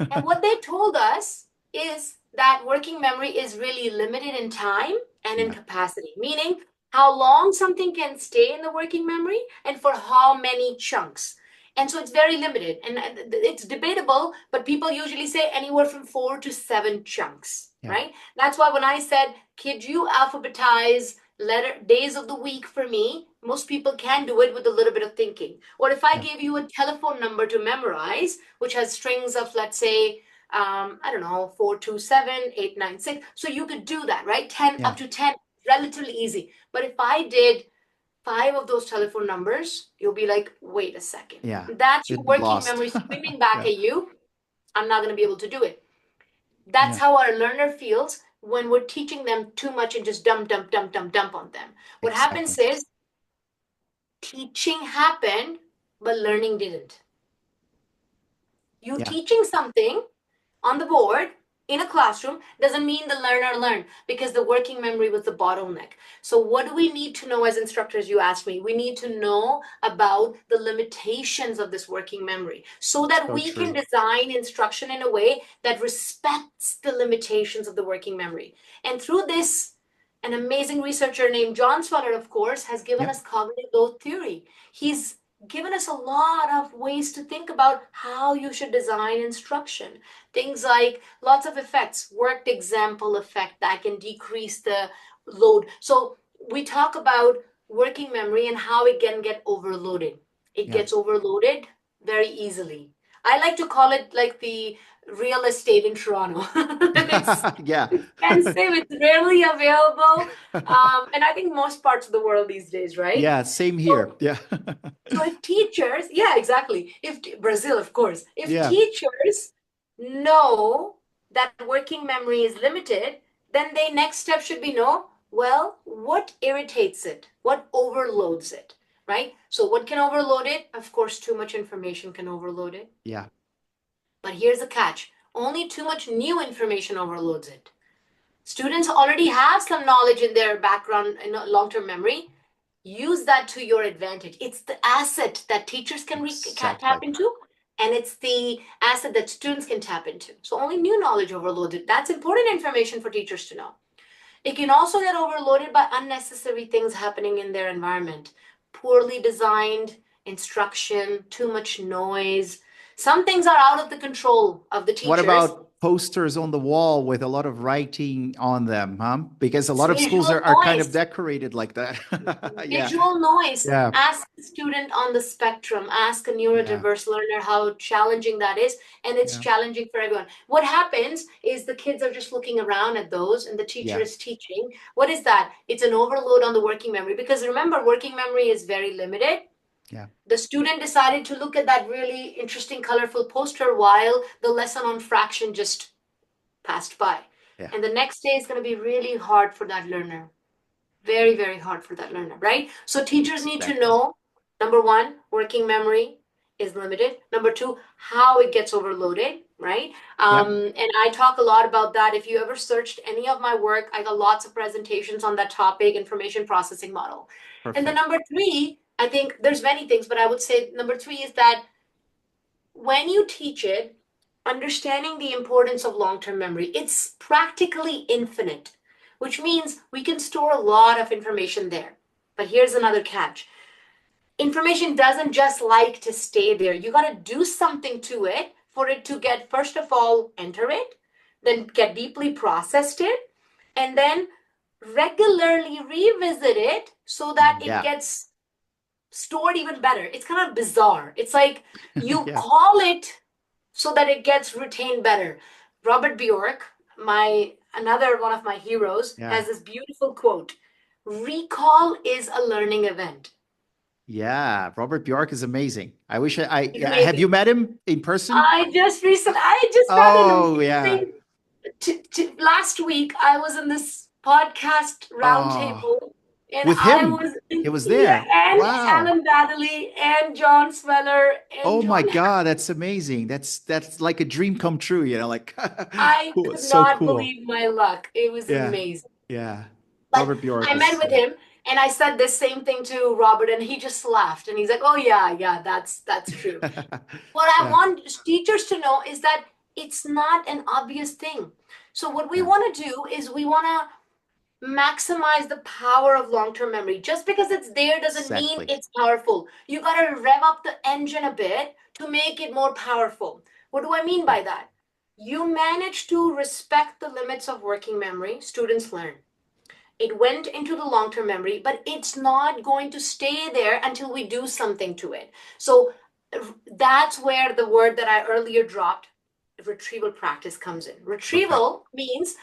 And what they told us is that working memory is really limited in time and in Yeah. capacity, meaning how long something can stay in the working memory and for how many chunks. And so it's very limited, and it's debatable, but people usually say anywhere from 4 to 7 chunks, Yeah. right? That's why when I said, could you alphabetize days of the week for me, most people can do it with a little bit of thinking. Or if I Yeah. gave you a telephone number to memorize, which has strings of, let's say, I don't know, 427-896. So you could do that, right? 10 Yeah. up to 10, relatively easy. But if I did 5 of those telephone numbers, you'll be like, wait a second. Yeah. That's your You'd be working lost. memory screaming back Yeah. at you. I'm not going to be able to do it. That's Yeah. how our learner feels when we're teaching them too much and just dump on them. What Exactly. happens is teaching happened, but learning didn't. You Yeah. teaching something on the board in a classroom doesn't mean the learner learned, because the working memory was the bottleneck. So what do we need to know as instructors? You asked me. We need to know about the limitations of this working memory so that So we can true. design instruction in a way that respects the limitations of the working memory. And through this, an amazing researcher named John Sweller, of course, has given Yeah. us cognitive load theory. He's given us a lot of ways to think about how you should design instruction. Things like lots of effects, worked example effect that can decrease the load. So we talk about working memory and how it can get overloaded. It Yeah. gets overloaded very easily. I like to call it like the real estate in Toronto. It's Yeah. expensive, it's rarely available. And I think most parts of the world these days, right? Yeah. Same here. So Yeah. so if teachers, yeah, exactly. If Brazil, of course, if Yeah. teachers know that working memory is limited, then their next step should be know, well, what irritates it? What overloads it? Right? So what can overload it? Of course, too much information can overload it. Yeah. But here's the catch. Only too much new information overloads it. Students already have some knowledge in their background in long-term memory. Use that to your advantage. It's the asset that teachers can Exactly. tap into, and it's the asset that students can tap into. So only new knowledge overloaded. That's important information for teachers to know. It can also get overloaded by unnecessary things happening in their environment. Poorly designed instruction, too much noise. Some things are out of the control of the What teachers. about posters on the wall with a lot of writing on them, huh? Because a It's lot of schools visual are kind of noise. decorated like that. Yeah. Visual noise. Yeah. Ask a student on the spectrum, ask a Yeah. neurodiverse learner how challenging that is, and it's Yeah. challenging for everyone. What happens is the kids are just looking around at those, and the teacher Yeah. is teaching. What is that? It's an overload on the working memory, because remember, working memory is very limited. Yeah. The student decided to look at that really interesting, colorful poster while the lesson on fraction just passed by. Yeah. And the next day is going to be really hard for that learner. Very, very hard for that learner, right? So teachers need to Exactly. know, number one, working memory is limited. Number two, how it gets overloaded, right? Yeah. And I talk a lot about that. If you ever searched any of my work, I got lots of presentations on that topic, information processing model. And the Perfect. number three, I think there's many things, but I would say number three is that when you teach it, understanding the importance of long-term memory, it's practically infinite, which means we can store a lot of information there. But here's another catch. Information doesn't just like to stay there. You got to do something to it for it to get, first of all, enter it, then get deeply processed it, and then regularly revisit it so that it Yeah. gets stored even better. It's kind of bizarre. It's like you Yeah. call it so that it gets retained better. Robert Bjork, my another one of my heroes, Yeah. has this beautiful quote. Recall is a learning event. Yeah. Robert Bjork is amazing. I wish It's have you amazing. met him in person? I just had an Oh, yeah. amazing last week. I was in this podcast Oh, roundtable, and with I him. was He was yeah, there. and Wow. Alan Baddeley and John Sweller and Oh my John. God, that's amazing. That's like a dream come true, like I cool. could So not cool. believe my luck. It was Yeah. amazing. Yeah. But Robert Bjork I met is with him and I said this same thing to Robert, and he just laughed and he's like, "Oh yeah, that's true." What I Yeah. want teachers to know is that it's not an obvious thing. So what we Yeah. want to do is we want to maximize the power of long-term memory. Just because it's there doesn't mean Exactly. it's powerful. You got to rev up the engine a bit to make it more powerful. What do I mean Yeah. by that? You manage to respect the limits of working memory, students learn. It went into the long-term memory, but it's not going to stay there until we do something to it. So that's where the word that I earlier dropped, retrieval practice, comes in. Perfect. Retrieval means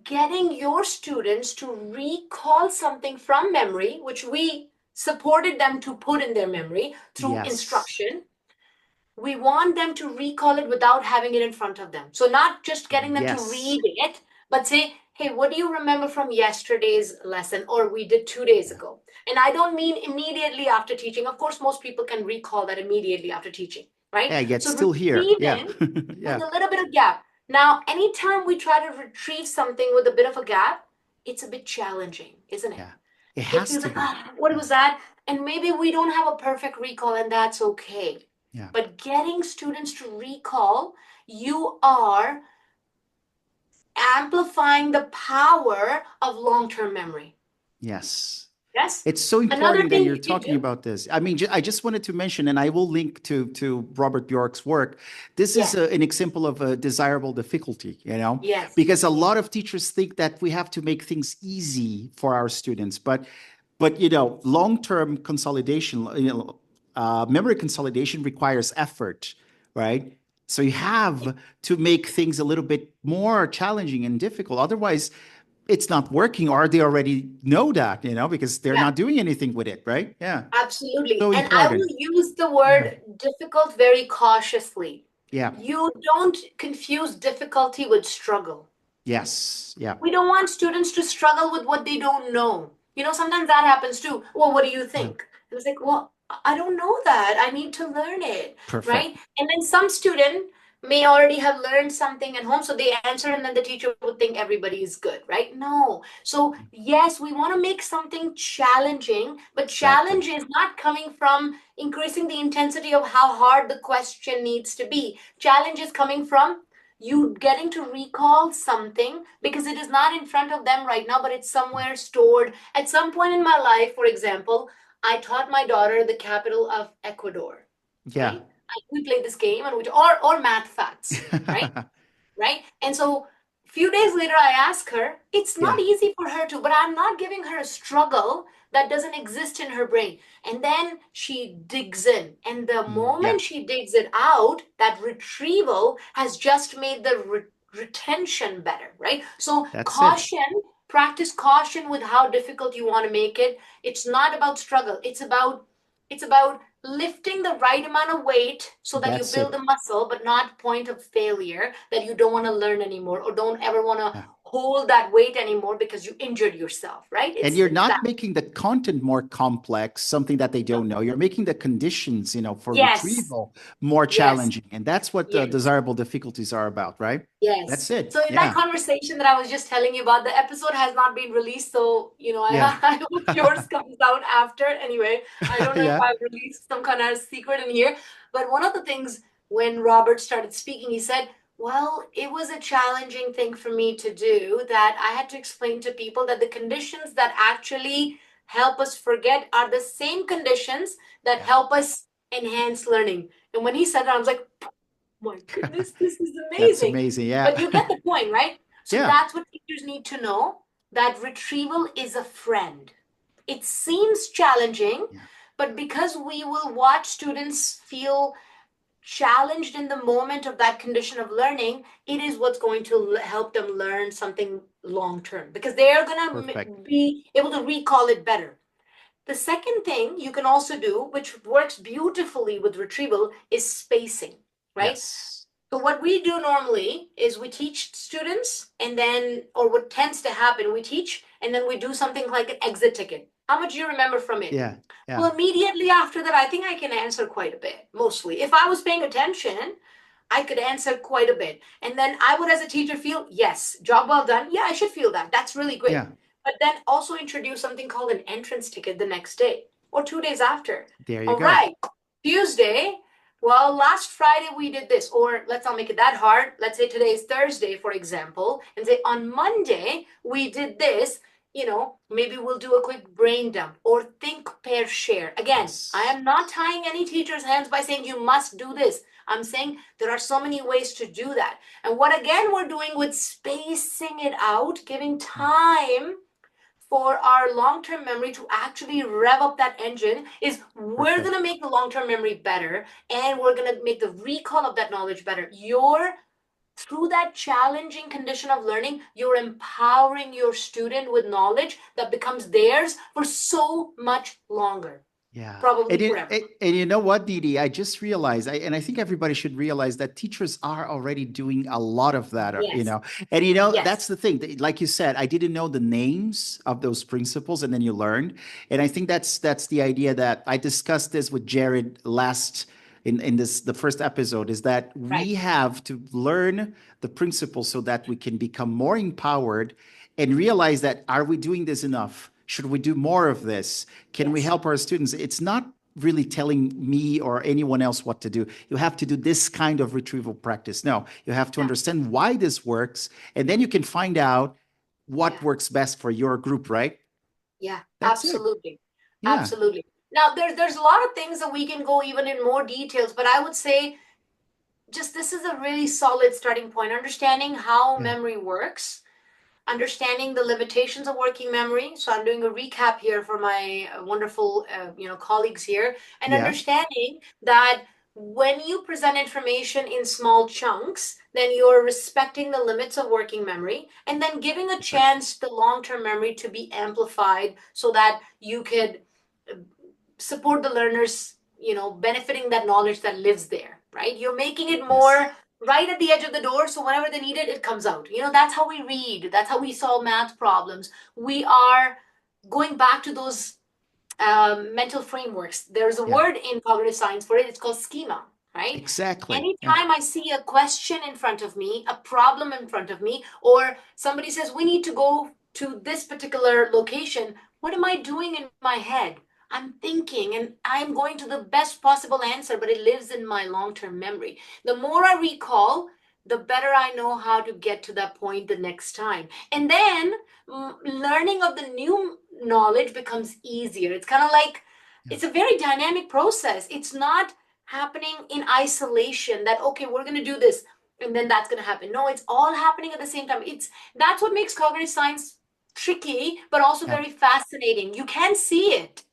getting your students to recall something from memory, which we supported them to put in their memory through Yes. instruction. We want them to recall it without having it in front of them. So not just getting them to Yes. read it, but say, hey, what do you remember from yesterday's lesson or we did 2 days Yeah. ago? And I don't mean immediately after teaching. Of course, most people can recall that immediately after teaching, right? Yeah, it's So still here. Yeah. retrieving with Yeah. a little bit of gap. Now, anytime we try to retrieve something with a bit of a gap, it's a bit challenging, isn't it? Yeah. It It has feels to like, be. what Yeah. was that? And maybe we don't have a perfect recall, and that's okay. Yeah. But getting students to recall, you are amplifying the power of long-term memory. Yes. Yes? It's so Another important that thing you're you can talking do. about this. I mean, I just wanted to mention, and I will link to Robert Bjork's work. This is Yes, an example of a desirable difficulty, yes, because a lot of teachers think that we have to make things easy for our students, but long-term consolidation, memory consolidation requires effort, right? So you have to make things a little bit more challenging and difficult. Otherwise, it's not working, or they already know that, because they're yeah. not doing anything with it, right? Yeah. Absolutely. So And I will important. use the Yeah. word difficult very cautiously. Yeah. You don't confuse difficulty with struggle. Yes. Yeah. We don't want students to struggle with what they don't know. Sometimes that happens too. Well, what do you Yeah. think? And it's like, well, I don't know that. I need to learn it, Perfect. right? And then some student may already have learned something at home, so they answer, and then the teacher would think everybody is good, right? No. So, yes, we want to make something challenging, but Exactly. challenge is not coming from increasing the intensity of how hard the question needs to be. Challenge is coming from you getting to recall something because it is not in front of them right now, but it's somewhere stored. At some point in my life, for example, I taught my daughter the capital of Ecuador, Yeah. right? We played this game and or math facts, right? Right? And so a few days later, I ask her, it's not Yeah. easy for her to, but I'm not giving her a struggle that doesn't exist in her brain. And then she digs in. And the Yeah. moment she digs it out, that retrieval has just made the retention better, right? So That's it. caution, practice caution with how difficult you want to make it. It's not about struggle. It's about lifting the right amount of weight so that you That's build it. a muscle, but not point of failure that you don't want to learn anymore or don't ever want to Yeah. hold that weight anymore because you injured yourself, right? And It's you're it's that. not making the content more complex, something that they don't know. You're making the conditions, for Yes, retrieval more yes, challenging. And that's what the yes. desirable difficulties are about, right? That's Yes. it. So in that Yeah. conversation that I was just telling you about, the episode has not been released. So, Yeah. I hope yours comes out after. Anyway, I don't know if Yeah. I've released some kind of secret in here. But one of the things when Robert started speaking, he said, well, it was a challenging thing for me to do that I had to explain to people that the conditions that actually help us forget are the same conditions that Yeah. help us enhance learning. And when he said that, I was like, my goodness, this is That's amazing. amazing. But Yeah. you get the point, right? So Yeah. that's what teachers need to know, that retrieval is a friend. It seems challenging, Yeah. but because we will watch students feel challenged in the moment of that condition of learning, it is what's going to help them learn something long term because they're going Perfect. to be able to recall it better. The second thing you can also do, which works beautifully with retrieval, is spacing, right? Yes. So what we do normally is we teach students and then, or what tends to happen, we teach and then we do something like an exit ticket. How much do you remember from it? Yeah. Yeah. Well, immediately after that, I think I can answer quite a bit, mostly. If I was paying attention, I could answer quite a bit. And then I would, as a teacher, feel, yes, job well done. Yeah, I should feel that. That's really great. Yeah. But then also introduce something called an entrance ticket the next day or 2 days after. There you All go. right, Tuesday, well, last Friday we did this, or let's not make it that hard. Let's say today is Thursday, for example, and say on Monday we did this. Maybe we'll do a quick brain dump or think, pair, share. Again, I Yes. am not tying any teacher's hands by saying you must do this. I'm saying there are so many ways to do that. And what again we're doing with spacing it out, giving time for our long-term memory to actually rev up that engine is we're going Perfect. to make the long-term memory better, and we're going to make the recall of that knowledge better. Through that challenging condition of learning, you're empowering your student with knowledge that becomes theirs for so much longer, Yeah. probably forever. And you know what, Didi? I just realized, and I think everybody should realize that teachers are already doing a lot of that, Yes. And Yes. that's the thing. Like you said, I didn't know the names of those principles, and then you learn. And I think that's the idea that I discussed this with Jared last in this the first episode, is that Right. we have to learn the principles so that we can become more empowered and realize that, are we doing this enough? Should we do more of this? Can we Yes. help our students? It's not really telling me or anyone else what to do. You have to do this kind of retrieval practice. No, you have to Yeah. understand why this works, and then you can find out what Yeah. works best for your group, right? Yeah. That's it. Absolutely. Yeah. Absolutely. Now, there's a lot of things that we can go even in more details, but I would say just this is a really solid starting point. Understanding how Yeah. memory works, understanding the limitations of working memory. So I'm doing a recap here for my wonderful, colleagues here, and Yeah. understanding that when you present information in small chunks, then you're respecting the limits of working memory, and then giving a Perfect. chance the long-term memory to be amplified so that you could support the learners, benefiting that knowledge that lives there, right? You're making it Yes. more right at the edge of the door, so whenever they need it, it comes out. That's how we read, that's how we solve math problems. We are going back to those mental frameworks. There's a Yeah. word in cognitive science for it. It's called schema, right? Exactly. Yeah. Anytime I see a question in front of me, a problem in front of me, or somebody says, we need to go to this particular location, what am I doing in my head? I'm thinking and I'm going to the best possible answer, but it lives in my long term memory. The more I recall, the better I know how to get to that point the next time. And then learning of the new knowledge becomes easier. It's kind of like Yeah. it's a very dynamic process. It's not happening in isolation that, okay, we're going to do this and then that's going to happen. No, it's all happening at the same time. That's what makes cognitive science tricky, but also Yeah. very fascinating. You can see it.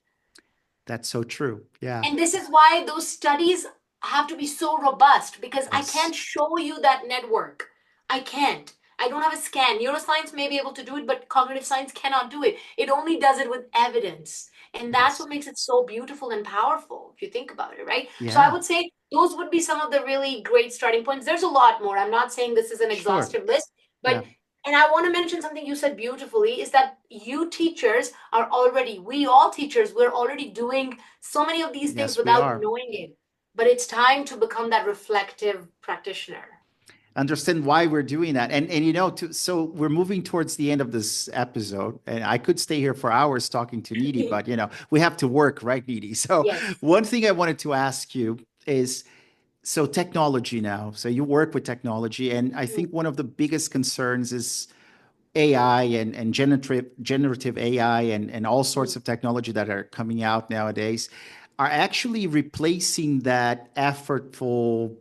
That's so true. Yeah. And this is why those studies have to be so robust, because I Yes. can't show you that network. I can't. I don't have a scan. Neuroscience may be able to do it, but cognitive science cannot do it. It only does it with evidence. And that's Yes. what makes it so beautiful and powerful, if you think about it, right? So I Yeah. would say those would be some of the really great starting points. There's a lot more. I'm not saying this is an Sure. exhaustive list, Yeah. but and I want to mention something you said beautifully is that you teachers are already, we all teachers, we're already doing so many of these things Yes, we without are. knowing it. But it's time to become that reflective practitioner. Understand why we're doing that. And so we're moving towards the end of this episode, and I could stay here for hours talking to Needy, but we have to work, right, Needy? So Yes. one thing I wanted to ask you is, so technology now. So you work with technology, and I Mm, think one of the biggest concerns is AI and generative AI and all sorts mm. of technology that are coming out nowadays are actually replacing that effortful,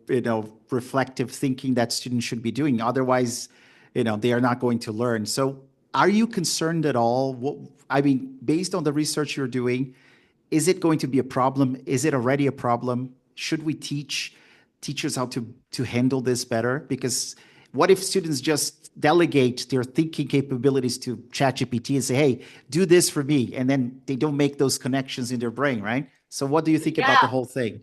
reflective thinking that students should be doing. Otherwise, they are not going to learn. So are you concerned at all? I mean, based on the research you're doing, is it going to be a problem? Is it already a problem? Should we teach teachers how to handle this better? Because what if students just delegate their thinking capabilities to ChatGPT and say, "Hey, do this for me," and then they don't make those connections in their brain, right? So, what do you think about the Yeah. whole thing?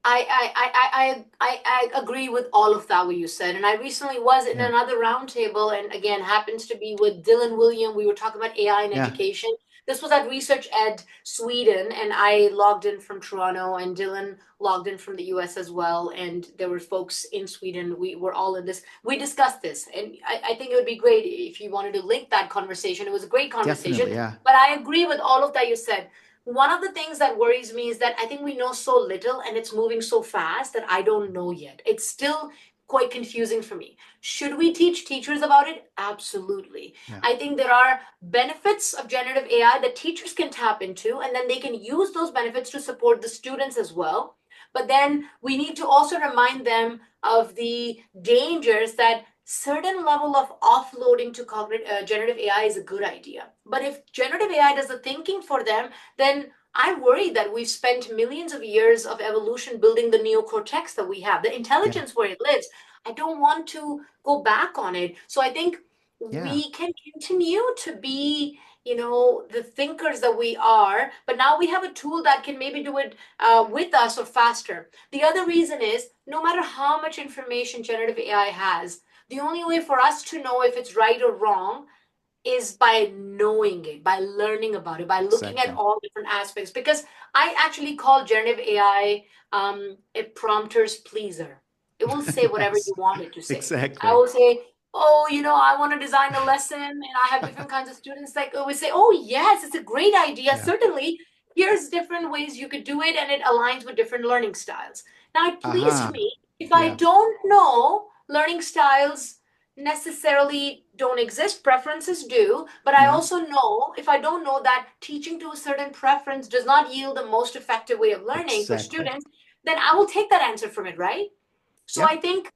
I agree with all of that what you said. And I recently was in Yeah, another roundtable, and again happens to be with Dylan William. We were talking about AI in yeah, education. This was at Research Ed Sweden, and I logged in from Toronto, and Dylan logged in from the US as well. And there were folks in Sweden. We were all in this. We discussed this, and I think it would be great if you wanted to link that conversation. It was a great conversation. definitely. Yeah, But I agree with all of that you said. One of the things that worries me is that I think we know so little and it's moving so fast that I don't know yet. It's still quite confusing for me. Should we teach teachers about it? Absolutely. yeah, I think there are benefits of generative AI that teachers can tap into, and then they can use those benefits to support the students as well. But then we need to also remind them of the dangers that certain level of offloading to generative AI is a good idea. But if generative AI does the thinking for them, then I worry that we've spent millions of years of evolution building the neocortex that we have, the Yeah. intelligence where it lives. I don't want to go back on it. So I think Yeah. we can continue to be, the thinkers that we are, but now we have a tool that can maybe do it with us or faster. The other reason is no matter how much information generative AI has, the only way for us to know if it's right or wrong is by knowing it, by learning about it, by looking at Exactly. all different aspects. Because I actually call generative AI a prompter's pleaser. It will say whatever Yes. you want it to say. I Exactly. will say, oh, I want to design a lesson, and I have different kinds of students like always say, oh, yes, it's a great idea. Yeah. Certainly, here's different ways you could do it, and it aligns with different learning styles. Now, it pleased Aha. me. If I Yeah. don't know learning styles necessarily don't exist, preferences do, but I Yeah. also know if I don't know that teaching to a certain preference does not yield the most effective way of learning for Exactly. students, then I will take that answer from it, right? So I Yep. think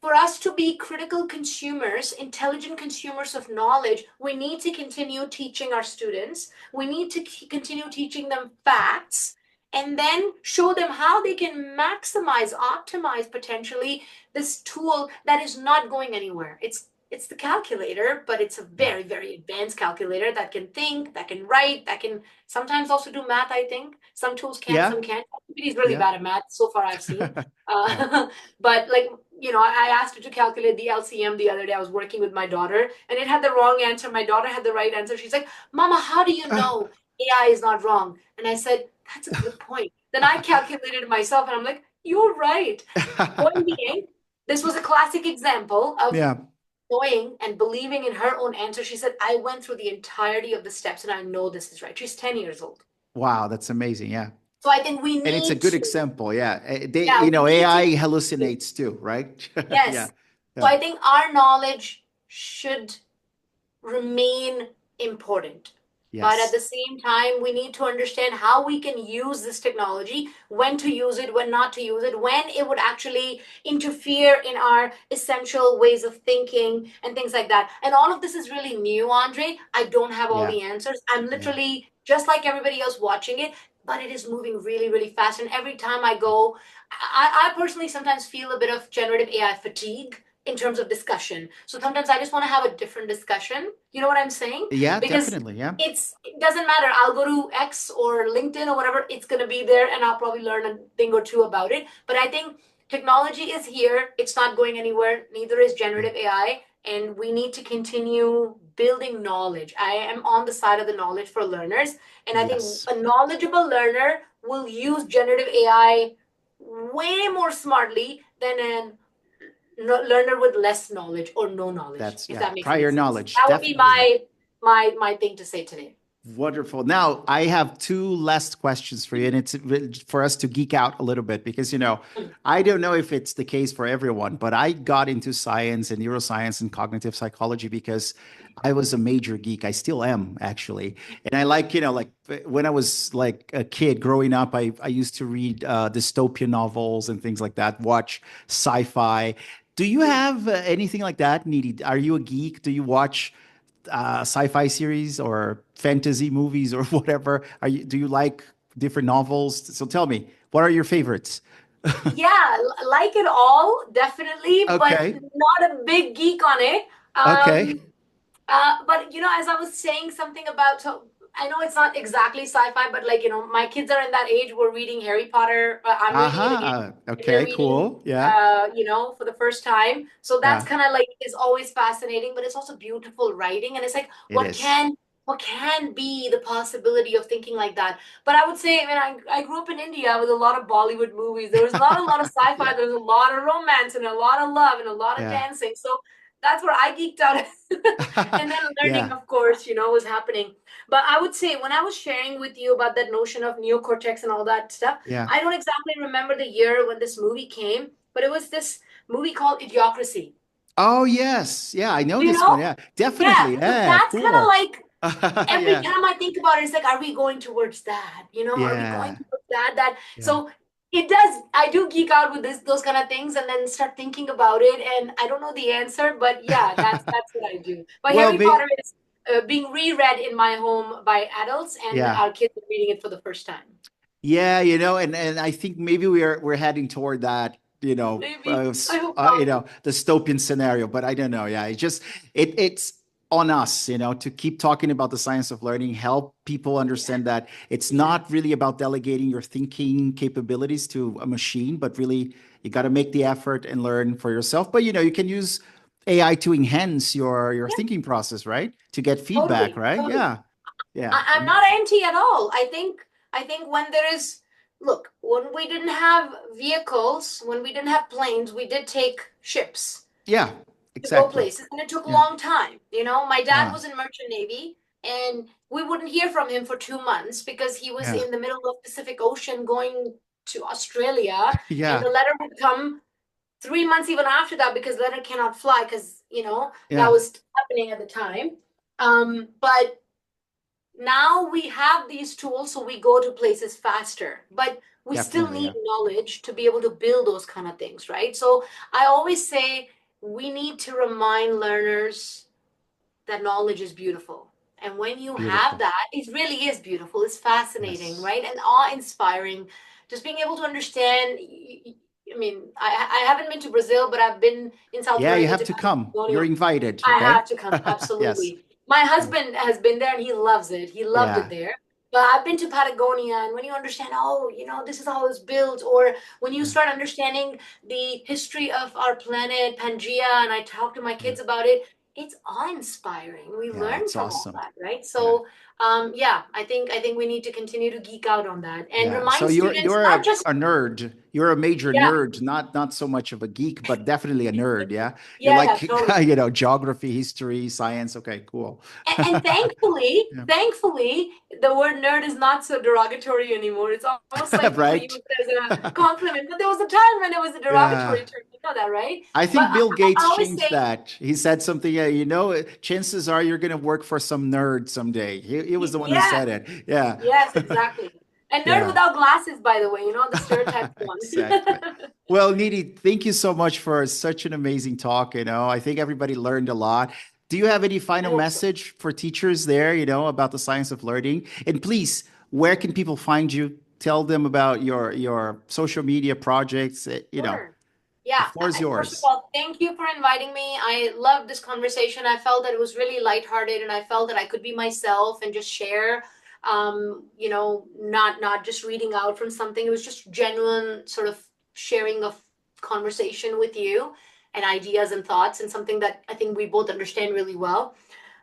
for us to be critical consumers, intelligent consumers of knowledge, we need to continue teaching our students. We need to continue teaching them facts and then show them how they can maximize, optimize potentially this tool that is not going anywhere. It's the calculator, but it's a Yeah. very, very advanced calculator that can think, that can write, that can sometimes also do math, I think. Some tools can, Yeah. some can't. He's really Yeah. bad at math so far I've seen. Yeah. But like, I asked her to calculate the LCM the other day. I was working with my daughter and it had the wrong answer. My daughter had the right answer. She's like, Mama, how do you know AI is not wrong? And I said, that's a good point. Then I calculated it myself and I'm like, you're right. Point being, this was a classic example of Yeah. knowing and believing in her own answer. She said, I went through the entirety of the steps and I know this is right. She's 10 years old. Wow, that's amazing. Yeah. So I think we And it's a need good to, example. Yeah. yeah, we need to AI hallucinates too, right? Yeah. yes. So Yeah. I think our knowledge should remain important. But at Yes. the same time, we need to understand how we can use this technology, when to use it, when not to use it, when it would actually interfere in our essential ways of thinking and things like that. And all of this is really new, Andre. I don't have all Yeah. the answers. I'm Yeah. literally just like everybody else watching it, but it is moving really, really fast. And every time I go, I personally sometimes feel a bit of generative AI fatigue in terms of discussion. So sometimes I just want to have a different discussion. You know what I'm saying? Yeah, Because definitely. Yeah. it doesn't matter. I'll go to X or LinkedIn or whatever, it's going to be there and I'll probably learn a thing or two about it. But I think technology is here. It's not going anywhere. Neither is Yeah. generative AI. And we need to continue building knowledge. I am on the side of the knowledge for learners. And I think Yes. a knowledgeable learner will use generative AI way more smartly than an learner with less knowledge or no knowledge, That's if yeah. that makes any Prior sense. knowledge. That would be Definitely. Yeah. my thing to say today. Wonderful. Now, I have two last questions for you, and it's for us to geek out a little bit because, Mm. I don't know if it's the case for everyone, but I got into science and neuroscience and cognitive psychology because I was a major geek. I still am, actually. And I like, like when I was like a kid growing up, I used to read dystopian novels and things like that, watch sci-fi. Do you have anything like that, Needy? Are you a geek? Do you watch sci-fi series or fantasy movies or whatever? Do you like different novels? So tell me, what are your favorites? Yeah, like it all, definitely, but Okay. not a big geek on it. Okay. But as I was saying something about, so I know it's not exactly sci-fi, but like my kids are in that age. We're reading Harry Potter. I'm reading it again, Aha. and they're Okay, reading, cool. Yeah. for the first time. So that's Yeah. kind of like is always fascinating, but it's also beautiful writing, and it's like It is. what can be the possibility of thinking like that? But I would say, I mean, I grew up in India with a lot of Bollywood movies. There was not a lot of sci-fi. Yeah. There was a lot of romance and a lot of love and a lot of Yeah. dancing. So that's where I geeked out. And then learning, Yeah. of course, was happening. But I would say when I was sharing with you about that notion of neocortex and all that stuff, Yeah. I don't exactly remember the year when this movie came, but it was this movie called Idiocracy. Oh, yes. Yeah, I know Do you this one. know? Yeah. Yeah. Definitely. So Yeah. that's kind of Cool. like every Yeah. time I think about it, it's like, are we going towards that? Are we going Yeah. towards that? Yeah. So It does. I do geek out with those kind of things, and then start thinking about it. And I don't know the answer, but yeah, that's what I do. But Well, Harry Potter is being reread in my home by adults, and yeah. our kids are reading it for the first time. Yeah, and I think maybe we're heading toward that, Maybe. I hope not. dystopian scenario, but I don't know. Yeah, it's on us, to keep talking about the science of learning, help people Yeah. understand that it's Yeah. not really about delegating your thinking capabilities to a machine, but really you got to make the effort and learn for yourself. But you can use AI to enhance your Yeah. thinking process, right? To get feedback, Totally. right? Totally. Yeah. Yeah. I'm not anti at all. I think when there is, look, when we didn't have vehicles, when we didn't have planes, we did take ships Yeah, to go exactly. places, and it took a Yeah. long time. My dad Yeah. was in merchant navy, and we wouldn't hear from him for 2 months because he was Yeah. in the middle of Pacific Ocean going to Australia, and Yeah. the letter would come 3 months even after that because letter cannot fly because that Yeah. was happening at the time. But now we have these tools, so we go to places faster, but we still Definitely. need Yeah. knowledge to be able to build those kind of things, right? So I always say we need to remind learners that knowledge is beautiful. And when you have Beautiful. that, it really is beautiful. It's fascinating, Yes. right? And awe-inspiring. Just being able to understand. I mean, I haven't been to Brazil, but I've been in South Yeah, you America have to to come. You're Patagonia. invited. I Okay. have to come, Yes. absolutely. My husband has been there and he loves it. He loved it Yeah. there. But I've been to Patagonia, and when you understand, oh, this is how it was built, or when you Yeah. start understanding the history of our planet, Pangea, and I talk to my Yeah. kids about it, it's awe-inspiring. We Yeah. learn It's from all awesome. that, right? Yeah. So, yeah, I think we need to continue to geek out on that and Yeah. So remind you're students you're not a, just, a nerd. You're a major yeah, nerd, not so much of a geek, but definitely a nerd. Yeah. You yeah, yeah, like totally. geography, history, science. Okay, cool. And thankfully, Yeah. thankfully, the word nerd is not so derogatory anymore. It's almost like people Right. use it as a compliment. But there was a time when it was a Yeah. derogatory term. You know that, right? I But think Bill I Gates always changed say, that. He said something, yeah, chances are you're going to work for some nerd someday. He was the one who yeah, said it. Yeah. yes, exactly. And nerd Yeah. without glasses, by the way, the stereotyped one. Exactly. Well, Nidhi, thank you so much for such an amazing talk. I think everybody learned a lot. Do you have any I final hope so. message for teachers there, about the science of learning? And please, where can people find you? Tell them about your social media projects. Sure. The Yeah. floor is First of yours. all, thank you for inviting me. I loved this conversation. I felt that it was really lighthearted, and I felt that I could be myself and just share, not just reading out from something. It was just genuine sort of sharing of conversation with you and ideas and thoughts, and something that I think we both understand really well.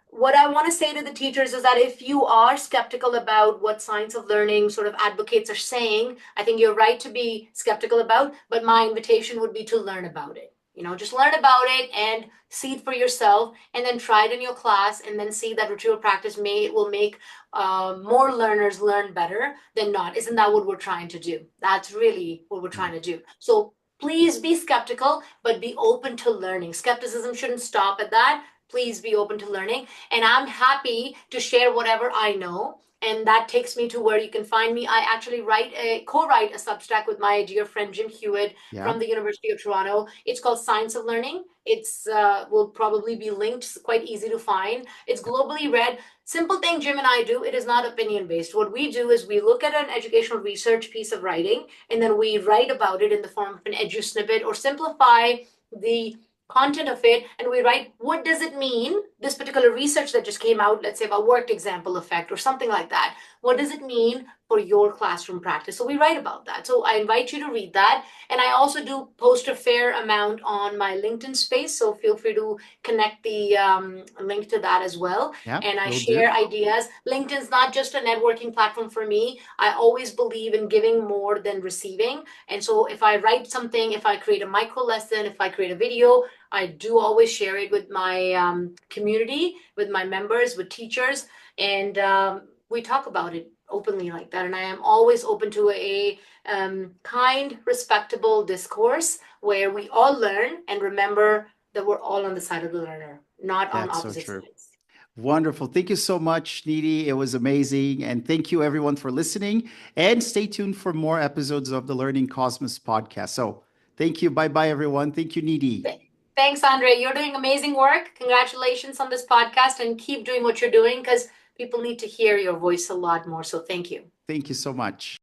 What I want to say to the teachers is that if you are skeptical about what science of learning sort of advocates are saying, I think you're right to be skeptical about, but my invitation would be to learn about it. Just learn about it and see it for yourself, and then try it in your class, and then see that ritual practice will make more learners learn better than not. Isn't that what we're trying to do? That's really what we're Yeah. trying to do. So please be skeptical, but be open to learning. Skepticism shouldn't stop at that. Please be open to learning, and I'm happy to share whatever I know. And that takes me to where you can find me. I actually co-write a Substack with my dear friend Jim Hewitt Yeah. from the University of Toronto. It's called Science of Learning. It's will probably be linked. It's quite easy to find. It's globally read. Simple thing Jim and I do. It is not opinion based. What we do is we look at an educational research piece of writing, and then we write about it in the form of an edu snippet, or simplify the content of it, and we write, what does it mean, this particular research that just came out, let's say about worked example effect or something like that, what does it mean for your classroom practice? So we write about that. So I invite you to read that. And I also do post a fair amount on my LinkedIn space, so feel free to connect the link to that as well. Yeah. And I Will share do. ideas. LinkedIn's not just a networking platform for me. I always believe in giving more than receiving. And so if I write something, if I create a micro lesson, if I create a video, I do always share it with my community, with my members, with teachers, and we talk about it openly like that. And I am always open to a kind, respectable discourse where we all learn and remember that we're all on the side of the learner, not on That's so opposite true. sides. Wonderful. Thank you so much, Nidhi. It was amazing. And thank you, everyone, for listening. And stay tuned for more episodes of the Learning Cosmos podcast. So thank you. Bye bye, everyone. Thank you, Nidhi. Thanks, Andre. You're doing amazing work. Congratulations on this podcast and keep doing what you're doing because people need to hear your voice a lot more. So thank you. Thank you so much.